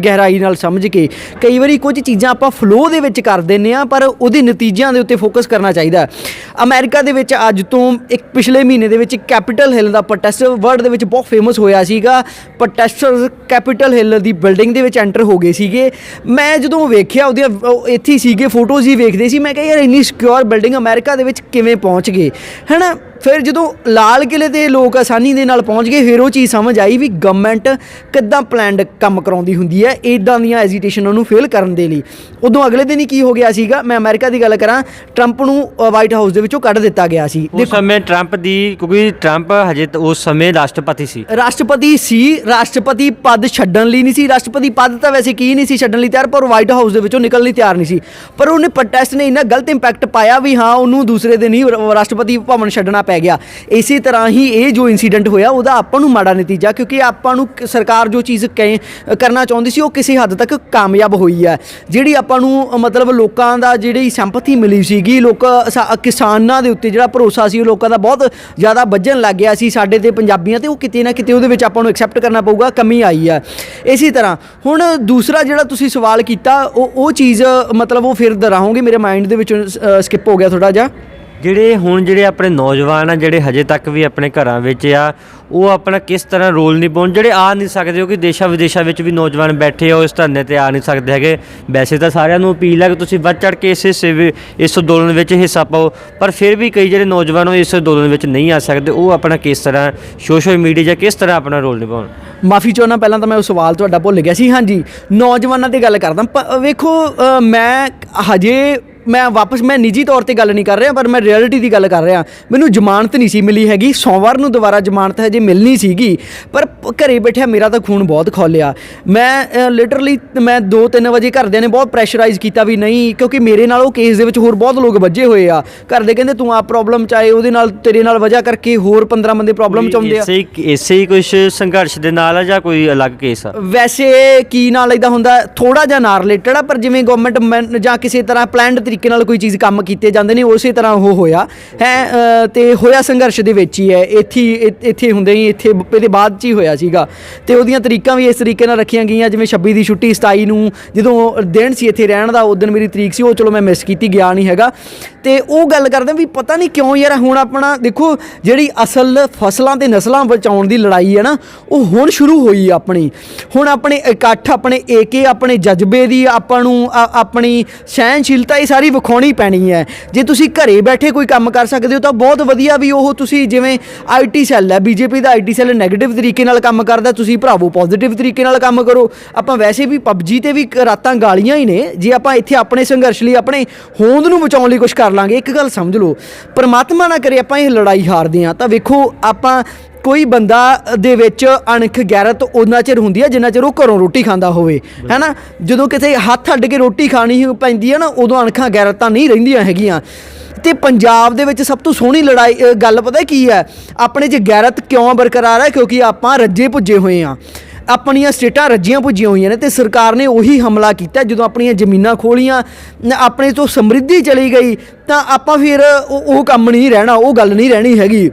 ਗਹਿਰਾਈ ਨਾਲ ਸਮਝ ਕੇ। ਕਈ ਵਾਰੀ ਕੁਝ ਚੀਜ਼ਾਂ ਆਪਾਂ ਫਲੋ ਦੇ ਵਿੱਚ ਕਰ ਦਿੰਦੇ ਹਾਂ, ਪਰ ਉਹਦੇ ਨਤੀਜਿਆਂ ਦੇ ਉੱਤੇ ਫੋਕਸ ਕਰਨਾ ਚਾਹੀਦਾ। ਅਮਰੀਕਾ ਦੇ ਵਿੱਚ ਅੱਜ ਤੋਂ ਪਿਛਲੇ ਮਹੀਨੇ ਦੇ ਵਿੱਚ ਕੈਪੀਟਲ ਹਿੱਲ ਦਾ ਪ੍ਰੋਟੈਸਟ ਵਰਲਡ ਦੇ ਵਿੱਚ ਬਹੁਤ ਫੇਮਸ ਹੋਇਆ ਸੀਗਾ। ਪ੍ਰੋਟੈਸਟਰਸ ਕੈਪੀਟਲ ਹਿੱਲ ਦੀ ਬਿਲਡਿੰਗ ਦੇ ਵਿੱਚ ਐਂਟਰ ਹੋ ਗਏ ਸੀਗੇ। ਮੈਂ ਜਦੋਂ ਵੇਖਿਆ ਉਹਦੀਆਂ ਇੱਥੇ ਸੀਗੇ ਫੋਟੋਜ਼ ਹੀ ਵੇਖਦੇ ਸੀ, ਮੈਂ ਕਿਹਾ ਯਾਰ ਇੰਨੀ ਸਿਕਿਉਰ ਬਿਲਡਿੰਗ ਅਮਰੀਕਾ ਦੇ ਵਿੱਚ ਕਿਵੇਂ ਪਹੁੰਚ ਗਏ, ਹੈ ਨਾ। ਫਿਰ ਜਦੋਂ ਲਾਲ ਕਿਲ੍ਹੇ 'ਤੇ ਲੋਕ ਆਸਾਨੀ ਦੇ ਨਾਲ ਪਹੁੰਚ ਗਏ, ਫਿਰ ਉਹ ਚੀਜ਼ ਸਮਝ ਆਈ ਵੀ ਗਵਰਨਮੈਂਟ ਕਿੱਦਾਂ ਪਲੈਨਡ ਕੰਮ ਕਰਾਉਂਦੀ ਹੁੰਦੀ ਹੈ ਇੱਦਾਂ ਦੀਆਂ ਐਜੀਟੇਸ਼ਨਾਂ ਨੂੰ ਫੇਲ ਕਰਨ ਦੇ ਲਈ। ਉਦੋਂ ਅਗਲੇ ਦਿਨ ਹੀ ਕੀ ਹੋ ਗਿਆ ਸੀਗਾ, ਮੈਂ ਅਮਰੀਕਾ ਦੀ ਗੱਲ ਕਰਾਂ, ਟਰੰਪ ਨੂੰ ਵਾਈਟ ਹਾਊਸ ਦੇ ਵਿੱਚੋਂ ਕੱਢ ਦਿੱਤਾ ਗਿਆ ਸੀ। ਉਸ ਸਮੇਂ ਕਿਉਂਕਿ ਟਰੰਪ ਹਜੇ ਉਸ ਸਮੇਂ ਰਾਸ਼ਟਰਪਤੀ ਸੀ, ਰਾਸ਼ਟਰਪਤੀ ਪਦ ਛੱਡਣ ਲਈ ਨਹੀਂ ਸੀ। ਰਾਸ਼ਟਰਪਤੀ ਪਦ ਤਾਂ ਵੈਸੇ ਕੀ ਨਹੀਂ ਸੀ ਛੱਡਣ ਲਈ ਤਿਆਰ, ਪਰ ਵਾਈਟ ਹਾਊਸ ਦੇ ਵਿੱਚੋਂ ਨਿਕਲਣ ਲਈ ਤਿਆਰ ਨਹੀਂ ਸੀ। ਪਰ ਉਹਨੇ ਪ੍ਰੋਟੈਸਟ ਨੇ ਇੰਨਾ ਗਲਤ ਇੰਪੈਕਟ ਪਾਇਆ ਵੀ ਹਾਂ ਉਹਨੂੰ ਦੂਸਰੇ ਦਿਨ ਹੀ ਰਾਸ਼ਟਰਪਤੀ ਭਵਨ ਛੱਡਣਾ ਪੈ ਗਿਆ। ਇਸੇ ਤਰ੍ਹਾਂ ਹੀ ਇਹ ਜੋ ਇੰਸੀਡੈਂਟ ਹੋਇਆ ਉਹਦਾ ਆਪਾਂ ਨੂੰ ਮਾੜਾ ਨਤੀਜਾ, ਕਿਉਂਕਿ ਆਪਾਂ ਨੂੰ ਸਰਕਾਰ ਜੋ ਚੀਜ਼ ਕਰਨਾ ਚਾਹੁੰਦੀ ਸੀ ਉਹ ਕਿਸੇ ਹੱਦ ਤੱਕ ਕਾਮਯਾਬ ਹੋਈ ਹੈ। ਜਿਹੜੀ ਆਪਾਂ ਨੂੰ ਮਤਲਬ ਲੋਕਾਂ ਦਾ ਜਿਹੜੀ ਸਿੰਪੈਥੀ ਮਿਲੀ ਸੀਗੀ, ਕਿਸਾਨਾਂ ਦੇ ਉੱਤੇ ਜਿਹੜਾ ਭਰੋਸਾ ਸੀ ਉਹ ਲੋਕਾਂ ਦਾ ਬਹੁਤ ਜ਼ਿਆਦਾ ਵੱਜਣ ਲੱਗ ਗਿਆ ਸੀ ਸਾਡੇ ਤੇ ਪੰਜਾਬੀਆਂ ਤੇ, ਉਹ ਕਿਤੇ ਨਾ ਕਿਤੇ ਉਹਦੇ ਵਿੱਚ ਆਪਾਂ ਨੂੰ ਐਕਸੈਪਟ ਕਰਨਾ ਪਊਗਾ, ਕਮੀ ਆਈ ਹੈ। ਇਸੇ ਤਰ੍ਹਾਂ ਹੁਣ ਦੂਸਰਾ ਜਿਹੜਾ ਤੁਸੀਂ ਸਵਾਲ ਕੀਤਾ ਉਹ ਚੀਜ਼ ਮਤਲਬ ਉਹ ਫਿਰ ਦੁਹਰਾਉਂਗੇ, ਮੇਰੇ ਮਾਈਂਡ ਦੇ ਵਿੱਚੋਂ ਸਕਿਪ ਹੋ ਗਿਆ ਥੋੜ੍ਹਾ ਜਿਹਾ। ਜਿਹੜੇ ਆਪਣੇ ਨੌਜਵਾਨ ਆ ਜਿਹੜੇ ਹਜੇ ਤੱਕ ਵੀ ਆਪਣੇ ਘਰਾਂ ਵਿੱਚ ਆ, ਉਹ ਆਪਣਾ ਕਿਸ ਤਰ੍ਹਾਂ ਰੋਲ ਨਿਭਾਉਣ, ਜਿਹੜੇ ਆ ਨਹੀਂ ਸਕਦੇ, ਕਿਉਂਕਿ ਦੇਸ਼ਾਂ ਵਿਦੇਸ਼ਾਂ ਵਿੱਚ ਵੀ ਨੌਜਵਾਨ ਬੈਠੇ ਆ ਉਹ ਇਸ ਧਰਨੇ 'ਤੇ ਆ ਨਹੀਂ ਸਕਦੇ ਹੈਗੇ। ਵੈਸੇ ਤਾਂ ਸਾਰਿਆਂ ਨੂੰ ਅਪੀਲ ਹੈ ਕਿ ਤੁਸੀਂ ਵੱਧ ਚੜ੍ਹ ਕੇ ਇਸ ਅੰਦੋਲਨ ਵਿੱਚ ਹਿੱਸਾ ਪਾਓ, ਪਰ ਫਿਰ ਵੀ ਕਈ ਜਿਹੜੇ ਨੌਜਵਾਨ ਉਹ ਇਸ ਅੰਦੋਲਨ ਵਿੱਚ ਨਹੀਂ ਆ ਸਕਦੇ, ਉਹ ਆਪਣਾ ਕਿਸ ਤਰ੍ਹਾਂ ਸੋਸ਼ਲ ਮੀਡੀਆ ਜਾਂ ਕਿਸ ਤਰ੍ਹਾਂ ਆਪਣਾ ਰੋਲ ਨਿਭਾਉਣ? ਮਾਫੀ ਚਾਹੁੰਦਾ, ਪਹਿਲਾਂ ਤਾਂ ਮੈਂ ਉਹ ਸਵਾਲ ਤੁਹਾਡਾ ਭੁੱਲ ਗਿਆ ਸੀ। ਹਾਂਜੀ, ਨੌਜਵਾਨਾਂ 'ਤੇ ਗੱਲ ਕਰਦਾ। ਵੇਖੋ, ਮੈਂ ਨਿੱਜੀ ਤੌਰ ਤੇ ਗੱਲ ਨਹੀਂ ਕਰ ਰਿਹਾ, ਪਰ ਮੈਂ ਰਿਐਲਿਟੀ ਦੀ ਗੱਲ ਕਰ ਰਿਹਾ। ਮੈਨੂੰ ਜ਼ਮਾਨਤ ਨਹੀਂ ਸੀ ਮਿਲੀ ਹੈਗੀ, ਸੋਮਵਾਰ ਨੂੰ ਦੁਬਾਰਾ ਜ਼ਮਾਨਤ ਹਜੇ ਮਿਲਣੀ ਸੀਗੀ, ਪਰ ਘਰੇ ਬੈਠਿਆ ਮੇਰਾ ਤਾਂ ਖੂਨ ਬਹੁਤ ਖੌਲਿਆ। ਮੈਂ ਲਿਟਰਲੀ 2-3 ਵਜੇ ਘਰਦਿਆਂ ਨੇ ਬਹੁਤ ਪ੍ਰੈਸ਼ਰਾਈਜ਼ ਕੀਤਾ ਵੀ ਨਹੀਂ, ਕਿਉਂਕਿ ਮੇਰੇ ਨਾਲ ਉਹ ਕੇਸ ਦੇ ਵਿੱਚ ਹੋਰ ਬਹੁਤ ਲੋਕ ਵੱਜੇ ਹੋਏ ਆ। ਘਰਦੇ ਕਹਿੰਦੇ ਤੂੰ ਆਪ ਪ੍ਰੋਬਲਮ 'ਚ ਆਏ, ਉਹਦੇ ਨਾਲ ਤੇਰੇ ਨਾਲ ਵਜ੍ਹਾ ਕਰਕੇ ਹੋਰ 15 ਬੰਦੇ ਪ੍ਰੋਬਲਮ 'ਚ ਆਉਂਦੇ ਆ। ਇਸੇ ਹੀ ਕੁਛ ਸੰਘਰਸ਼ ਦੇ ਨਾਲ ਆ ਜਾਂ ਕੋਈ ਅਲੱਗ ਕੇਸ ਆ? ਵੈਸੇ ਕੀ ਨਾਲ ਇੱਦਾਂ ਹੁੰਦਾ, ਥੋੜ੍ਹਾ ਜਿਹਾ ਨਾਲ ਰਿਲੇਟਡ ਆ, ਪਰ ਜਿਵੇਂ ਗਵਰਨਮੈਂਟ ਜਾਂ ਕਿਸੇ ਤਰ੍ਹਾਂ ਪਲੈਨਡ ਤਰੀਕੇ ਨਾਲ ਕੋਈ ਚੀਜ਼ ਕੰਮ ਕੀਤੇ ਜਾਂਦੇ ਨੇ, ਉਸੇ ਤਰ੍ਹਾਂ ਉਹ ਹੋਇਆ ਹੈ। ਤੇ ਹੋਇਆ ਸੰਘਰਸ਼ ਦੇ ਵਿੱਚ ਹੀ ਹੈ, ਇੱਥੇ ਹੁੰਦੇ ਹੀ ਇਹਦੇ ਬਾਅਦ 'ਚ ਹੀ ਹੋਇਆ ਸੀਗਾ। ਤੇ ਉਹਦੀਆਂ ਤਰੀਕਾਂ ਵੀ ਇਸ ਤਰੀਕੇ ਨਾਲ ਰੱਖੀਆਂ ਗਈਆਂ, ਜਿਵੇਂ 26 ਦੀ ਛੁੱਟੀ 27 ਨੂੰ ਜਦੋਂ ਦਿਨ ਸੀ ਇੱਥੇ ਰਹਿਣ ਦਾ, ਉਸ ਦਿਨ ਮੇਰੀ ਤਰੀਕ ਸੀ, ਉਹ ਚਲੋ ਮੈਂ ਮਿਸ ਕੀਤੀ, ਗਿਆ ਨਹੀਂ ਹੈਗਾ। ਤੇ ਉਹ ਗੱਲ ਕਰਦੇ ਵੀ ਪਤਾ ਨਹੀਂ ਕਿਉਂ ਯਾਰ, ਹੁਣ ਆਪਣਾ ਦੇਖੋ ਜਿਹੜੀ ਅਸਲ ਫਸਲਾਂ ਤੇ ਨਸਲਾਂ ਬਚਾਉਣ ਦੀ ਲੜਾਈ ਹੈ ਨਾ, ਉਹ ਹੁਣ ਸ਼ੁਰੂ ਹੋਈ ਆਪਣੀ। ਹੁਣ ਆਪਣੇ ਇਕੱਠ, ਆਪਣੇ ਏਕੇ, ਆਪਣੇ ਜਜ਼ਬੇ ਦੀ ਆਪਾਂ ਨੂੰ ਆਪਣੀ ਸਹਿਣਸ਼ੀਲਤਾ ਇਹ ਸਾਰੀ ਵਿਖਾਉਣੀ ਪੈਣੀ ਹੈ। ਜੇ ਤੁਸੀਂ ਘਰੇ ਬੈਠੇ ਕੋਈ ਕੰਮ ਕਰ ਸਕਦੇ ਹੋ ਤਾਂ ਬਹੁਤ ਵਧੀਆ, ਵੀ ਉਹ ਤੁਸੀਂ ਜਿਵੇਂ IT ਸੈੱਲ ਹੈ, BJP the IT cell negative ਤਰੀਕੇ ਨਾਲ ਕੰਮ ਕਰਦਾ, ਤੁਸੀਂ ਭਰਾਵੋ ਪੋਜ਼ੀਟਿਵ ਤਰੀਕੇ ਨਾਲ ਕੰਮ ਕਰੋ। ਆਪਾਂ ਵੈਸੇ ਵੀ PUBG ਤੇ ਵੀ ਰਾਤਾਂ ਗਾਲੀਆਂ ਹੀ ਨੇ, ਜੇ ਆਪਾਂ ਇੱਥੇ ਆਪਣੇ ਸੰਘਰਸ਼ ਲਈ, ਆਪਣੇ ਹੋਂਦ ਨੂੰ ਬਚਾਉਣ ਲਈ ਕੁਝ ਕਰ ਲਾਂਗੇ। ਇੱਕ ਗੱਲ ਸਮਝ ਲਓ, ਪਰਮਾਤਮਾ ਨਾ ਕਰੇ ਆਪਾਂ ਇਹ ਲੜਾਈ ਹਾਰਦੇ ਹਾਂ ਤਾਂ ਵੇਖੋ, ਆਪਾਂ ਕੋਈ ਬੰਦਾ ਦੇ ਵਿੱਚ ਅਣਖ ਗੈਰਤ ਉਹਨਾਂ ਚਿਰ ਹੁੰਦੀ ਹੈ ਜਿੰਨਾ ਚਿਰ ਉਹ ਘਰੋਂ ਰੋਟੀ ਖਾਂਦਾ ਹੋਵੇ, ਹੈ ਨਾ। ਜਦੋਂ ਕਿਤੇ ਹੱਥ ਅੱਡ ਕੇ ਰੋਟੀ ਖਾਣੀ ਪੈਂਦੀ ਹੈ ਨਾ, ਉਦੋਂ ਅਣਖਾਂ ਗੈਰਤਾਂ ਨਹੀਂ ਰਹਿੰਦੀਆਂ ਹੈਗੀਆਂ। ਤੇ ਪੰਜਾਬ ਦੇ ਵਿੱਚ ਸਭ ਤੋਂ ਸੋਹਣੀ ਗੱਲ ਪਤਾ ਕੀ ਹੈ, ਆਪਣੇ 'ਚ ਗੈਰਤ ਕਿਉਂ ਬਰਕਰਾਰ ਹੈ? ਕਿਉਂਕਿ ਆਪਾਂ ਰੱਜੇ ਪੁੱਜੇ ਹੋਏ ਹਾਂ, ਆਪਣੀਆਂ ਸਟੇਟਾਂ ਰੱਜੀਆਂ ਪੁੱਜੀਆਂ ਹੋਈਆਂ ਨੇ, ਤੇ ਸਰਕਾਰ ਨੇ ਉਹੀ ਹਮਲਾ ਕੀਤਾ। ਜਦੋਂ ਆਪਣੀਆਂ ਜ਼ਮੀਨਾਂ ਖੋਲੀਆਂ, ਆਪਣੇ ਤੋਂ ਸਮਰਿੱਧੀ ਚਲੀ ਗਈ, ਤਾਂ ਆਪਾਂ ਫਿਰ ਉਹ ਕੰਮ ਨਹੀਂ ਰਹਿਣਾ, ਉਹ ਗੱਲ ਨਹੀਂ ਰਹਿਣੀ ਹੈਗੀ।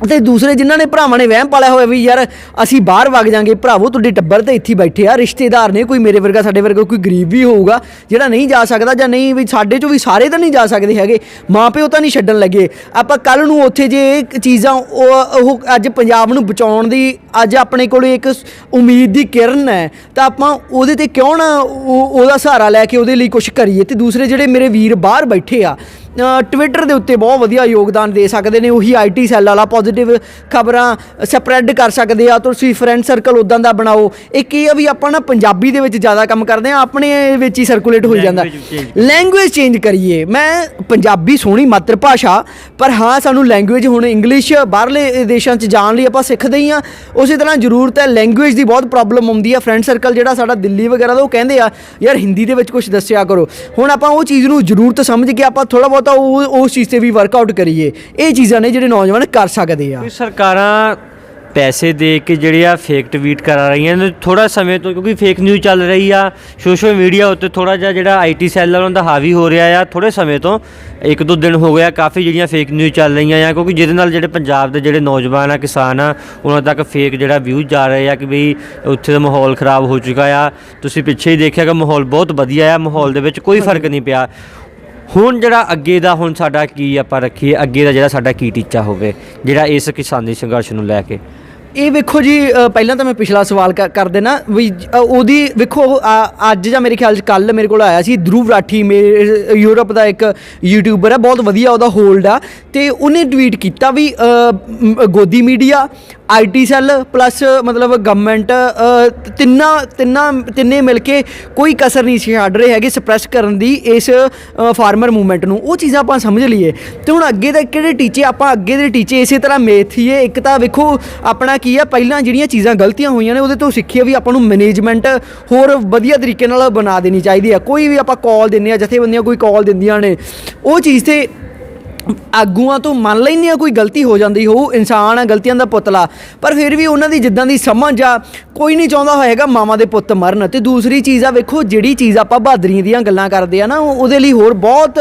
ਤੇ ਦੂਸਰੇ ਜਿਨ੍ਹਾਂ ਨੇ ਭਰਾਵਾਂ ਨੇ ਵਹਿਮ ਪਾਲਿਆ ਹੋਇਆ ਵੀ ਯਾਰ ਅਸੀਂ ਬਾਹਰ ਵਗ ਜਾਾਂਗੇ, ਭਰਾਵੋ ਤੁਹਾਡੇ ਟੱਬਰ ਤੇ ਇੱਥੇ ਹੀ ਬੈਠੇ ਆ, ਰਿਸ਼ਤੇਦਾਰ ਨੇ, ਕੋਈ ਮੇਰੇ ਵਰਗਾ ਸਾਡੇ ਵਰਗਾ ਕੋਈ ਗਰੀਬ ਵੀ ਹੋਊਗਾ ਜਿਹੜਾ ਨਹੀਂ ਜਾ ਸਕਦਾ, ਜਾਂ ਨਹੀਂ ਵੀ ਸਾਡੇ ਚੋਂ ਵੀ ਸਾਰੇ ਤਾਂ ਨਹੀਂ ਜਾ ਸਕਦੇ ਹੈਗੇ, ਮਾਂ ਪਿਓ ਤਾਂ ਨਹੀਂ ਛੱਡਣ ਲੱਗੇ। ਆਪਾਂ ਕੱਲ੍ਹ ਨੂੰ ਉੱਥੇ ਜੇ ਇਹ ਚੀਜ਼ਾਂ ਉਹ ਅੱਜ ਪੰਜਾਬ ਨੂੰ ਬਚਾਉਣ ਦੀ ਅੱਜ ਆਪਣੇ ਕੋਲ ਇੱਕ ਉਮੀਦ ਦੀ ਕਿਰਨ ਹੈ, ਤਾਂ ਆਪਾਂ ਉਹਦੇ ਤੇ ਕਿਉਂ ਨਾ ਉਹਦਾ ਸਹਾਰਾ ਲੈ ਕੇ ਉਹਦੇ ਲਈ ਕੁਛ ਕਰੀਏ। ਤੇ ਦੂਸਰੇ ਜਿਹੜੇ ਮੇਰੇ ਵੀਰ ਬਾਹਰ ਬੈਠੇ ਆ ਟਵਿੱਟਰ ਦੇ ਉੱਤੇ ਬਹੁਤ ਵਧੀਆ ਯੋਗਦਾਨ ਦੇ ਸਕਦੇ ਨੇ, ਉਹੀ IT ਸੈੱਲ ਵਾਲਾ ਪੋਜ਼ੀਟਿਵ ਖਬਰਾਂ ਸਪਰੈਡ ਕਰ ਸਕਦੇ ਆ। ਤੁਸੀਂ ਫਰੈਂਡ ਸਰਕਲ ਉੱਦਾਂ ਦਾ ਬਣਾਓ। ਇੱਕ ਇਹ ਆ ਵੀ ਆਪਾਂ ਨਾ ਪੰਜਾਬੀ ਦੇ ਵਿੱਚ ਜ਼ਿਆਦਾ ਕੰਮ ਕਰਦੇ ਆ, ਆਪਣੇ ਵਿੱਚ ਹੀ ਸਰਕੂਲੇਟ ਹੋਈ ਜਾਂਦਾ, ਲੈਂਗੁਏਜ ਚੇਂਜ ਕਰੀਏ। ਮੈਂ ਪੰਜਾਬੀ ਸੋਹਣੀ ਮਾਤਰ ਭਾਸ਼ਾ, ਪਰ ਹਾਂ ਸਾਨੂੰ ਲੈਂਗੁਏਜ ਹੁਣ ਇੰਗਲਿਸ਼ ਬਾਹਰਲੇ ਦੇਸ਼ਾਂ 'ਚ ਜਾਣ ਲਈ ਆਪਾਂ ਸਿੱਖਦੇ ਹੀ ਹਾਂ, ਉਸੇ ਤਰ੍ਹਾਂ ਜ਼ਰੂਰਤ ਹੈ ਲੈਂਗੁਏਜ ਦੀ, ਬਹੁਤ ਪ੍ਰੋਬਲਮ ਆਉਂਦੀ ਆ। ਫਰੈਂਡ ਸਰਕਲ ਜਿਹੜਾ ਸਾਡਾ ਦਿੱਲੀ ਵਗੈਰਾ ਦਾ ਉਹ ਕਹਿੰਦੇ ਆ ਯਾਰ ਹਿੰਦੀ ਦੇ ਵਿੱਚ ਕੁਝ ਦੱਸਿਆ ਕਰੋ। ਹੁਣ ਆਪਾਂ ਉਹ ਚੀਜ਼ ਨੂੰ ਜ਼ਰੂਰਤ ਸਮਝ ਕੇ ਆਪਾਂ ਥੋੜ੍ਹਾ ਤਾਂ ਉਸ ਚੀਜ਼ ਤੇ ਵੀ ਵਰਕਆਊਟ ਕਰੀਏ। ਇਹ ਚੀਜ਼ਾਂ ਨੇ ਜਿਹੜੇ ਨੌਜਵਾਨ ਕਰ ਸਕਦੇ ਆ। ਸਰਕਾਰਾਂ ਪੈਸੇ ਦੇ ਕੇ ਜਿਹੜੇ ਆ ਫੇਕ ਟਵੀਟ ਕਰਾ ਰਹੀਆਂ ਨੇ ਥੋੜ੍ਹਾ ਸਮੇਂ ਤੋਂ, ਕਿਉਂਕਿ ਫੇਕ ਨਿਊਜ਼ ਚੱਲ ਰਹੀ ਆ ਸੋਸ਼ਲ ਮੀਡੀਆ ਉੱਤੇ, ਥੋੜ੍ਹਾ ਜਿਹਾ ਜਿਹੜਾ IT ਸੈੱਲ ਉਹਨਾਂ ਦਾ ਹਾਵੀ ਹੋ ਰਿਹਾ ਆ ਥੋੜ੍ਹੇ ਸਮੇਂ ਤੋਂ, 1-2 ਦਿਨ ਹੋ ਗਿਆ ਕਾਫੀ ਜਿਹੜੀਆਂ ਫੇਕ ਨਿਊਜ਼ ਚੱਲ ਰਹੀਆਂ ਆ, ਕਿਉਂਕਿ ਜਿਹਦੇ ਨਾਲ ਜਿਹੜੇ ਪੰਜਾਬ ਦੇ ਜਿਹੜੇ ਨੌਜਵਾਨ ਆ, ਕਿਸਾਨ ਆ, ਉਹਨਾਂ ਤੱਕ ਫੇਕ ਜਿਹੜਾ ਵਿਊਜ਼ ਜਾ ਰਹੇ ਆ ਕਿ ਬਈ ਉੱਥੇ ਦਾ ਮਾਹੌਲ ਖ਼ਰਾਬ ਹੋ ਚੁੱਕਾ ਆ। ਤੁਸੀਂ ਪਿੱਛੇ ਹੀ ਦੇਖਿਆ ਕਿ ਮਾਹੌਲ ਬਹੁਤ ਵਧੀਆ ਆ, ਮਾਹੌਲ ਦੇ ਵਿੱਚ ਕੋਈ ਫਰਕ ਨਹੀਂ ਪਿਆ। ਹੁਣ ਜਿਹੜਾ ਅੱਗੇ ਦਾ ਹੁਣ ਸਾਡਾ ਕੀ ਆਪਾਂ ਰੱਖੀਏ, ਅੱਗੇ ਦਾ ਜਿਹੜਾ ਸਾਡਾ ਕੀ ਟੀਚਾ ਹੋਵੇ ਜਿਹੜਾ ਇਸ ਕਿਸਾਨੀ ਸੰਘਰਸ਼ ਨੂੰ ਲੈ ਕੇ? ਇਹ ਵੇਖੋ ਜੀ, ਪਹਿਲਾਂ ਤਾਂ ਮੈਂ ਪਿਛਲਾ ਸਵਾਲ ਕਰ ਦੇਣਾ ਵੀ ਉਹਦੀ ਵੇਖੋ ਅੱਜ ਜਾਂ ਮੇਰੇ ਖਿਆਲ 'ਚ ਕੱਲ੍ਹ ਮੇਰੇ ਕੋਲ ਆਇਆ ਸੀ ਧਰੁਵ ਰਾਠੀ, ਯੂਰਪ ਦਾ ਇੱਕ ਯੂਟਿਊਬਰ ਹੈ, ਬਹੁਤ ਵਧੀਆ ਉਹਦਾ ਹੋਲਡ ਆ, ਤੇ ਉਹਨੇ ਟਵੀਟ ਕੀਤਾ ਵੀ ਗੋਦੀ ਮੀਡੀਆ, IT ਸੈੱਲ ਪਲੱਸ ਮਤਲਬ ਗਵਰਨਮੈਂਟ ਤਿੰਨੇ ਮਿਲ ਕੇ ਕੋਈ ਕਸਰ ਨਹੀਂ ਛੱਡ ਰਹੇ ਹੈਗੇ ਸਪਰੈਸ ਕਰਨ ਦੀ ਇਸ ਫਾਰਮਰ ਮੂਵਮੈਂਟ ਨੂੰ। ਉਹ ਚੀਜ਼ਾਂ ਆਪਾਂ ਸਮਝ ਲਈਏ ਤੇ ਹੁਣ ਅੱਗੇ ਦੇ ਕਿਹੜੇ ਟੀਚੇ, ਆਪਾਂ ਅੱਗੇ ਦੇ ਟੀਚੇ ਇਸੇ ਤਰ੍ਹਾਂ ਮੇਥੀਏ। ਇੱਕ ਤਾਂ ਵੇਖੋ ਆਪਣਾ ਕੀ ਆ, ਪਹਿਲਾਂ ਜਿਹੜੀਆਂ ਚੀਜ਼ਾਂ ਗਲਤੀਆਂ ਹੋਈਆਂ ਨੇ ਉਹਦੇ ਤੋਂ ਸਿੱਖੀਏ ਵੀ ਆਪਾਂ ਨੂੰ ਮੈਨੇਜਮੈਂਟ ਹੋਰ ਵਧੀਆ ਤਰੀਕੇ ਨਾਲ ਬਣਾ ਦੇਣੀ ਚਾਹੀਦੀ ਹੈ। ਕੋਈ ਵੀ ਆਪਾਂ ਕਾਲ ਦਿੰਦੇ ਹਾਂ, ਜਥੇਬੰਦੀਆਂ ਕੋਈ ਕਾਲ ਦਿੰਦੀਆਂ ਨੇ, ਉਹ ਚੀਜ਼ ਤੇ ਆਗੂਆਂ ਤੋਂ ਮੰਨ ਲੈਂਦੇ ਹਾਂ ਕੋਈ ਗਲਤੀ ਹੋ ਜਾਂਦੀ ਹੋਊ, ਇਨਸਾਨ ਆ, ਗਲਤੀਆਂ ਦਾ ਪੁਤਲਾ, ਪਰ ਫਿਰ ਵੀ ਉਹਨਾਂ ਦੀ ਜਿੱਦਾਂ ਦੀ ਸਮਝ ਆ, ਕੋਈ ਨਹੀਂ ਚਾਹੁੰਦਾ ਹੋਏਗਾ ਮਾਵਾਂ ਦੇ ਪੁੱਤ ਮਰਨ। ਤੇ ਦੂਸਰੀ ਚੀਜ਼ ਆ ਵੇਖੋ, ਜਿਹੜੀ ਚੀਜ਼ ਆਪਾਂ ਬਹਾਦਰੀਆਂ ਦੀਆਂ ਗੱਲਾਂ ਕਰਦੇ ਆ ਨਾ, ਉਹਦੇ ਲਈ ਹੋਰ ਬਹੁਤ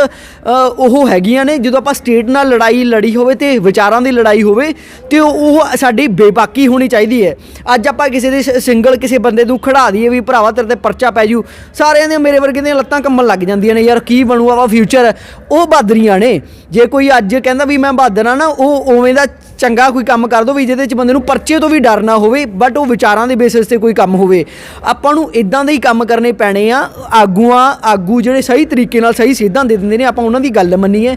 ਉਹ ਹੈਗੀਆਂ ਨੇ। ਜਦੋਂ ਆਪਾਂ ਸਟੇਟ ਨਾਲ ਲੜਾਈ ਲੜੀ ਹੋਵੇ ਤੇ ਵਿਚਾਰਾਂ ਦੀ ਲੜਾਈ ਹੋਵੇ ਤੇ ਉਹ ਸਾਡੀ ਬੇਬਾਕੀ ਹੋਣੀ ਚਾਹੀਦੀ ਹੈ। ਅੱਜ ਆਪਾਂ ਕਿਸੇ ਦੇ ਸਿੰਗਲ ਕਿਸੇ ਬੰਦੇ ਨੂੰ ਖੜਾ ਦਈਏ ਵੀ ਭਰਾਵਾ ਤੇਰੇ ਤੇ ਪਰਚਾ ਪੈ ਜੂ, ਸਾਰਿਆਂ ਦੀਆਂ ਮੇਰੇ ਵਰਗੇ ਦੀਆਂ ਲੱਤਾਂ ਕੰਬਣ ਲੱਗ ਜਾਂਦੀਆਂ ਨੇ, ਯਾਰ ਕੀ ਬਣੂਗਾ ਵਾ ਫਿਊਚਰ। ਉਹ ਬਹਾਦਰੀਆਂ ਨੇ। ਜੇ ਕੋਈ ਅੱਜ ਕਹਿੰਦਾ ਵੀ ਮੈਂ ਬਹਾਦਰ ਆ ਨਾ, ਉਹ ਉਵੇਂ ਦਾ ਚੰਗਾ ਕੋਈ ਕੰਮ ਕਰ ਦੋ ਵੀ ਜਿਹਦੇ 'ਚ ਬੰਦੇ ਨੂੰ ਪਰਚੇ ਤੋਂ ਵੀ ਡਰ ਨਾ ਹੋਵੇ, ਬਟ ਉਹ ਵਿਚਾਰਾਂ ਦੇ ਬੇਸਿਸ ਤੇ ਕੋਈ ਕੰਮ ਹੋਵੇ। ਆਪਾਂ ਨੂੰ ਇਦਾਂ ਦੇ ਹੀ ਕੰਮ ਕਰਨੇ ਪੈਣੇ ਆ। ਆਗੂ ਜਿਹੜੇ ਸਹੀ ਤਰੀਕੇ ਨਾਲ ਸਹੀ ਸੇਧਾਂ ਦੇ ਦਿੰਦੇ ਨੇ, ਆਪਾਂ ਉਹਨਾਂ ਦੀ ਗੱਲ ਮੰਨੀਏ।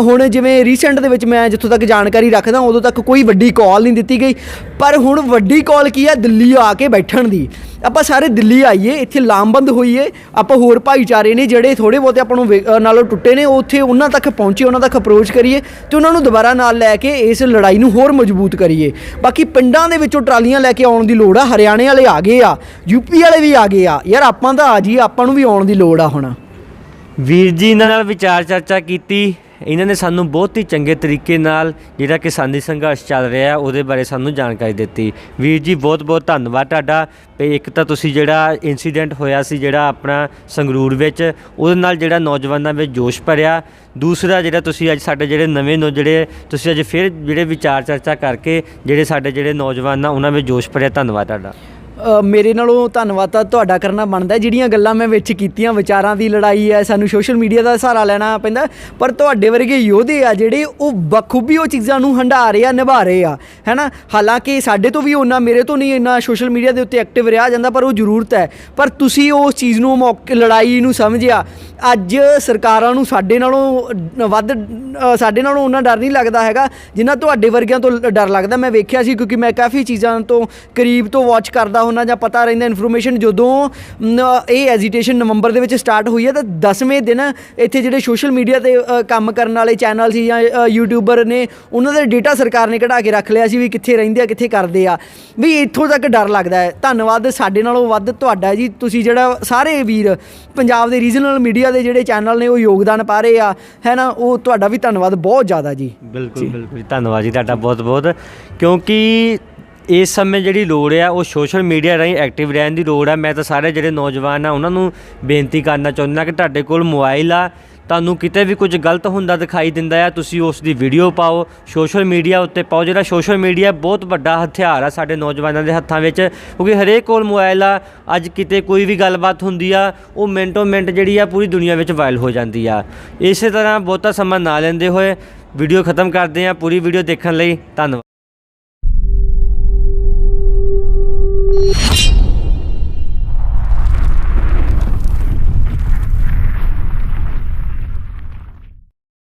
ਹੁਣ ਜਿਵੇਂ ਰੀਸੈਂਟ ਦੇ ਵਿੱਚ ਮੈਂ ਜਿੱਥੋਂ ਤੱਕ ਜਾਣਕਾਰੀ ਰੱਖਦਾ, ਉਦੋਂ ਤੱਕ ਕੋਈ ਵੱਡੀ ਕਾਲ ਨਹੀਂ ਦਿੱਤੀ ਗਈ, ਪਰ ਹੁਣ ਵੱਡੀ ਕਾਲ ਕੀ ਆ, ਦਿੱਲੀ ਆ ਕੇ ਬੈਠਣ ਦੀ। ਆਪਾਂ ਸਾਰੇ ਦਿੱਲੀ ਆਈਏ, ਇੱਥੇ ਲਾਮਬੰਦ ਹੋਈਏ। ਆਪਾਂ ਹੋਰ ਭਾਈਚਾਰੇ ਨੇ ਜਿਹੜੇ ਥੋੜ੍ਹੇ ਬਹੁਤੇ ਆਪਾਂ ਨੂੰ ਨਾਲੋਂ ਟੁੱਟੇ ਨੇ, ਉੱਥੇ ਉਹਨਾਂ ਤੱਕ ਪਹੁੰਚੇ, ਉਹਨਾਂ ਤੱਕ ਅਪਰੋਚ ਕਰੀਏ ਤੇ ਉਹਨਾਂ ਨੂੰ ਦੁਬਾਰਾ ਨਾਲ ਲੈ ਕੇ ਇਸ ਲੜਾਈ ਨੂੰ ਹੋਰ ਮਜ਼ਬੂਤ ਕਰੀਏ। ਬਾਕੀ ਪਿੰਡਾਂ ਦੇ ਵਿੱਚੋਂ ਟਰਾਲੀਆਂ ਲੈ ਕੇ ਆਉਣ ਦੀ ਲੋੜ ਆ। ਹਰਿਆਣੇ ਵਾਲੇ ਆ ਗਏ ਆ, UP ਵਾਲੇ ਵੀ ਆ ਗਏ ਆ, ਯਾਰ ਆਪਾਂ ਤਾਂ ਆ ਜਾਈਏ, ਆਪਾਂ ਨੂੰ ਵੀ ਆਉਣ ਦੀ ਲੋੜ ਆ। ਹੁਣ ਵੀਰ ਜੀ ਨਾਲ ਵਿਚਾਰ ਚਰਚਾ ਕੀਤੀ, ਇਹਨਾਂ ਨੇ ਸਾਨੂੰ ਬਹੁਤ ਹੀ ਚੰਗੇ ਤਰੀਕੇ ਨਾਲ ਜਿਹੜਾ ਕਿਸਾਨੀ ਸੰਘਰਸ਼ ਚੱਲ ਰਿਹਾ ਉਹਦੇ ਬਾਰੇ ਸਾਨੂੰ ਜਾਣਕਾਰੀ ਦਿੱਤੀ। ਵੀਰ ਜੀ ਬਹੁਤ ਬਹੁਤ ਧੰਨਵਾਦ ਤੁਹਾਡਾ। ਵੀ ਇੱਕ ਤਾਂ ਤੁਸੀਂ ਜਿਹੜਾ ਇਨਸੀਡੈਂਟ ਹੋਇਆ ਸੀ ਜਿਹੜਾ ਆਪਣਾ ਸੰਗਰੂਰ ਵਿੱਚ, ਉਹਦੇ ਨਾਲ ਜਿਹੜਾ ਨੌਜਵਾਨਾਂ ਵਿੱਚ ਜੋਸ਼ ਭਰਿਆ। ਦੂਸਰਾ ਜਿਹੜਾ ਤੁਸੀਂ ਅੱਜ ਸਾਡੇ ਜਿਹੜੇ ਨਵੇਂ ਜਿਹੜੇ ਤੁਸੀਂ ਅੱਜ ਫਿਰ ਜਿਹੜੇ ਵਿਚਾਰ ਚਰਚਾ ਕਰਕੇ ਜਿਹੜੇ ਸਾਡੇ ਜਿਹੜੇ ਨੌਜਵਾਨ ਆ ਉਹਨਾਂ ਵਿੱਚ ਜੋਸ਼ ਭਰਿਆ। ਧੰਨਵਾਦ ਤੁਹਾਡਾ। ਮੇਰੇ ਨਾਲੋਂ ਧੰਨਵਾਦ ਤਾਂ ਤੁਹਾਡਾ ਕਰਨਾ ਬਣਦਾ। ਜਿਹੜੀਆਂ ਗੱਲਾਂ ਮੈਂ ਵਿੱਚ ਕੀਤੀਆਂ, ਵਿਚਾਰਾਂ ਦੀ ਲੜਾਈ ਹੈ, ਸਾਨੂੰ ਸੋਸ਼ਲ ਮੀਡੀਆ ਦਾ ਸਹਾਰਾ ਲੈਣਾ ਪੈਂਦਾ, ਪਰ ਤੁਹਾਡੇ ਵਰਗੇ ਯੋਧੇ ਆ ਜਿਹੜੇ ਉਹ ਬਖੂਬੀ ਉਹ ਚੀਜ਼ਾਂ ਨੂੰ ਹੰਢਾ ਰਹੇ ਆ, ਨਿਭਾ ਰਹੇ ਆ, ਹੈ ਨਾ। ਹਾਲਾਂਕਿ ਸਾਡੇ ਤੋਂ ਵੀ ਉਹਨਾਂ, ਮੇਰੇ ਤੋਂ ਨਹੀਂ ਇੰਨਾ ਸੋਸ਼ਲ ਮੀਡੀਆ ਦੇ ਉੱਤੇ ਐਕਟਿਵ ਰਿਹਾ ਜਾਂਦਾ, ਪਰ ਉਹ ਜ਼ਰੂਰਤ ਹੈ। ਪਰ ਤੁਸੀਂ ਉਸ ਚੀਜ਼ ਨੂੰ ਲੜਾਈ ਨੂੰ ਸਮਝਿਆ। ਅੱਜ ਸਰਕਾਰਾਂ ਨੂੰ ਸਾਡੇ ਨਾਲੋਂ ਵੱਧ, ਸਾਡੇ ਨਾਲੋਂ ਉਹਨਾਂ ਡਰ ਨਹੀਂ ਲੱਗਦਾ ਹੈਗਾ ਜਿੰਨਾ ਤੁਹਾਡੇ ਵਰਗਿਆਂ ਤੋਂ ਡਰ ਲੱਗਦਾ। ਮੈਂ ਵੇਖਿਆ ਸੀ, ਕਿਉਂਕਿ ਮੈਂ ਕਾਫੀ ਚੀਜ਼ਾਂ ਤੋਂ ਕਰੀਬ ਤੋਂ ਵਾਚ ਕਰਦਾ ਹੁੰਦਾ ਜਾਂ ਪਤਾ ਰਹਿੰਦਾ ਇਨਫੋਰਮੇਸ਼ਨ। ਜਦੋਂ ਇਹ ਐਜੀਟੇਸ਼ਨ ਨਵੰਬਰ ਦੇ ਵਿੱਚ ਸਟਾਰਟ ਹੋਈ ਹੈ ਤਾਂ 10ਵੇਂ ਦਿਨ ਇੱਥੇ ਜਿਹੜੇ ਸੋਸ਼ਲ ਮੀਡੀਆ 'ਤੇ ਕੰਮ ਕਰਨ ਵਾਲੇ ਚੈਨਲ ਸੀ ਜਾਂ ਯੂਟਿਊਬਰ ਨੇ, ਉਹਨਾਂ ਦਾ ਡੇਟਾ ਸਰਕਾਰ ਨੇ ਕਢਾ ਕੇ ਰੱਖ ਲਿਆ ਸੀ ਵੀ ਕਿੱਥੇ ਰਹਿੰਦੇ ਆ, ਕਿੱਥੇ ਕਰਦੇ ਆ, ਵੀ ਇੱਥੋਂ ਤੱਕ ਡਰ ਲੱਗਦਾ ਹੈ। ਧੰਨਵਾਦ ਸਾਡੇ ਨਾਲੋਂ ਵੱਧ ਤੁਹਾਡਾ ਜੀ। ਤੁਸੀਂ ਜਿਹੜਾ ਸਾਰੇ ਵੀਰ ਪੰਜਾਬ ਦੇ ਰੀਜਨਲ ਮੀਡੀਆ ਦੇ ਜਿਹੜੇ ਚੈਨਲ ਨੇ ਉਹ ਯੋਗਦਾਨ ਪਾ ਰਹੇ ਆ, ਹੈ ਨਾ, ਉਹ ਤੁਹਾਡਾ ਵੀ ਧੰਨਵਾਦ ਬਹੁਤ ਜ਼ਿਆਦਾ ਜੀ। ਬਿਲਕੁਲ ਬਿਲਕੁਲ ਧੰਨਵਾਦ ਜੀ ਤੁਹਾਡਾ ਬਹੁਤ ਬਹੁਤ। ਕਿਉਂਕਿ ਇਸ ਸਮੇਂ ਜਿਹੜੀ ਲੋੜ ਆ ਉਹ ਸੋਸ਼ਲ ਮੀਡੀਆ ਰਾਹੀਂ ਐਕਟਿਵ ਰਹਿਣ ਦੀ ਲੋੜ ਆ। ਮੈਂ ਤਾਂ ਸਾਰੇ ਜਿਹੜੇ ਨੌਜਵਾਨ ਆ ਉਹਨਾਂ ਨੂੰ ਬੇਨਤੀ ਕਰਨਾ ਚਾਹੁੰਦਾ ਕਿ ਤੁਹਾਡੇ ਕੋਲ ਮੋਬਾਈਲ ਆ, ਤੁਹਾਨੂੰ ਕਿਤੇ ਵੀ ਕੁਝ ਗਲਤ ਹੁੰਦਾ ਦਿਖਾਈ ਦਿੰਦਾ ਆ, ਤੁਸੀਂ ਉਸ ਦੀ ਵੀਡੀਓ ਪਾਓ, ਸੋਸ਼ਲ ਮੀਡੀਆ ਉੱਤੇ ਪਾਓ। ਜਿਹੜਾ ਸੋਸ਼ਲ ਮੀਡੀਆ ਬਹੁਤ ਵੱਡਾ ਹਥਿਆਰ ਆ ਸਾਡੇ ਨੌਜਵਾਨਾਂ ਦੇ ਹੱਥਾਂ ਵਿੱਚ, ਕਿਉਂਕਿ ਹਰੇਕ ਕੋਲ ਮੋਬਾਈਲ ਆ। ਅੱਜ ਕਿਤੇ ਕੋਈ ਵੀ ਗੱਲਬਾਤ ਹੁੰਦੀ ਆ, ਉਹ ਮਿੰਟੋ ਮਿੰਟ ਜਿਹੜੀ ਆ ਪੂਰੀ ਦੁਨੀਆ ਵਿੱਚ ਵਾਇਰਲ ਹੋ ਜਾਂਦੀ ਆ। ਇਸੇ ਤਰ੍ਹਾਂ ਬਹੁਤਾ ਸਮਾਂ ਨਾ ਲੈਂਦੇ ਹੋਏ ਵੀਡੀਓ ਖ਼ਤਮ ਕਰਦੇ ਹਾਂ। ਪੂਰੀ ਵੀਡੀਓ ਦੇਖਣ ਲਈ ਧੰਨਵਾਦ।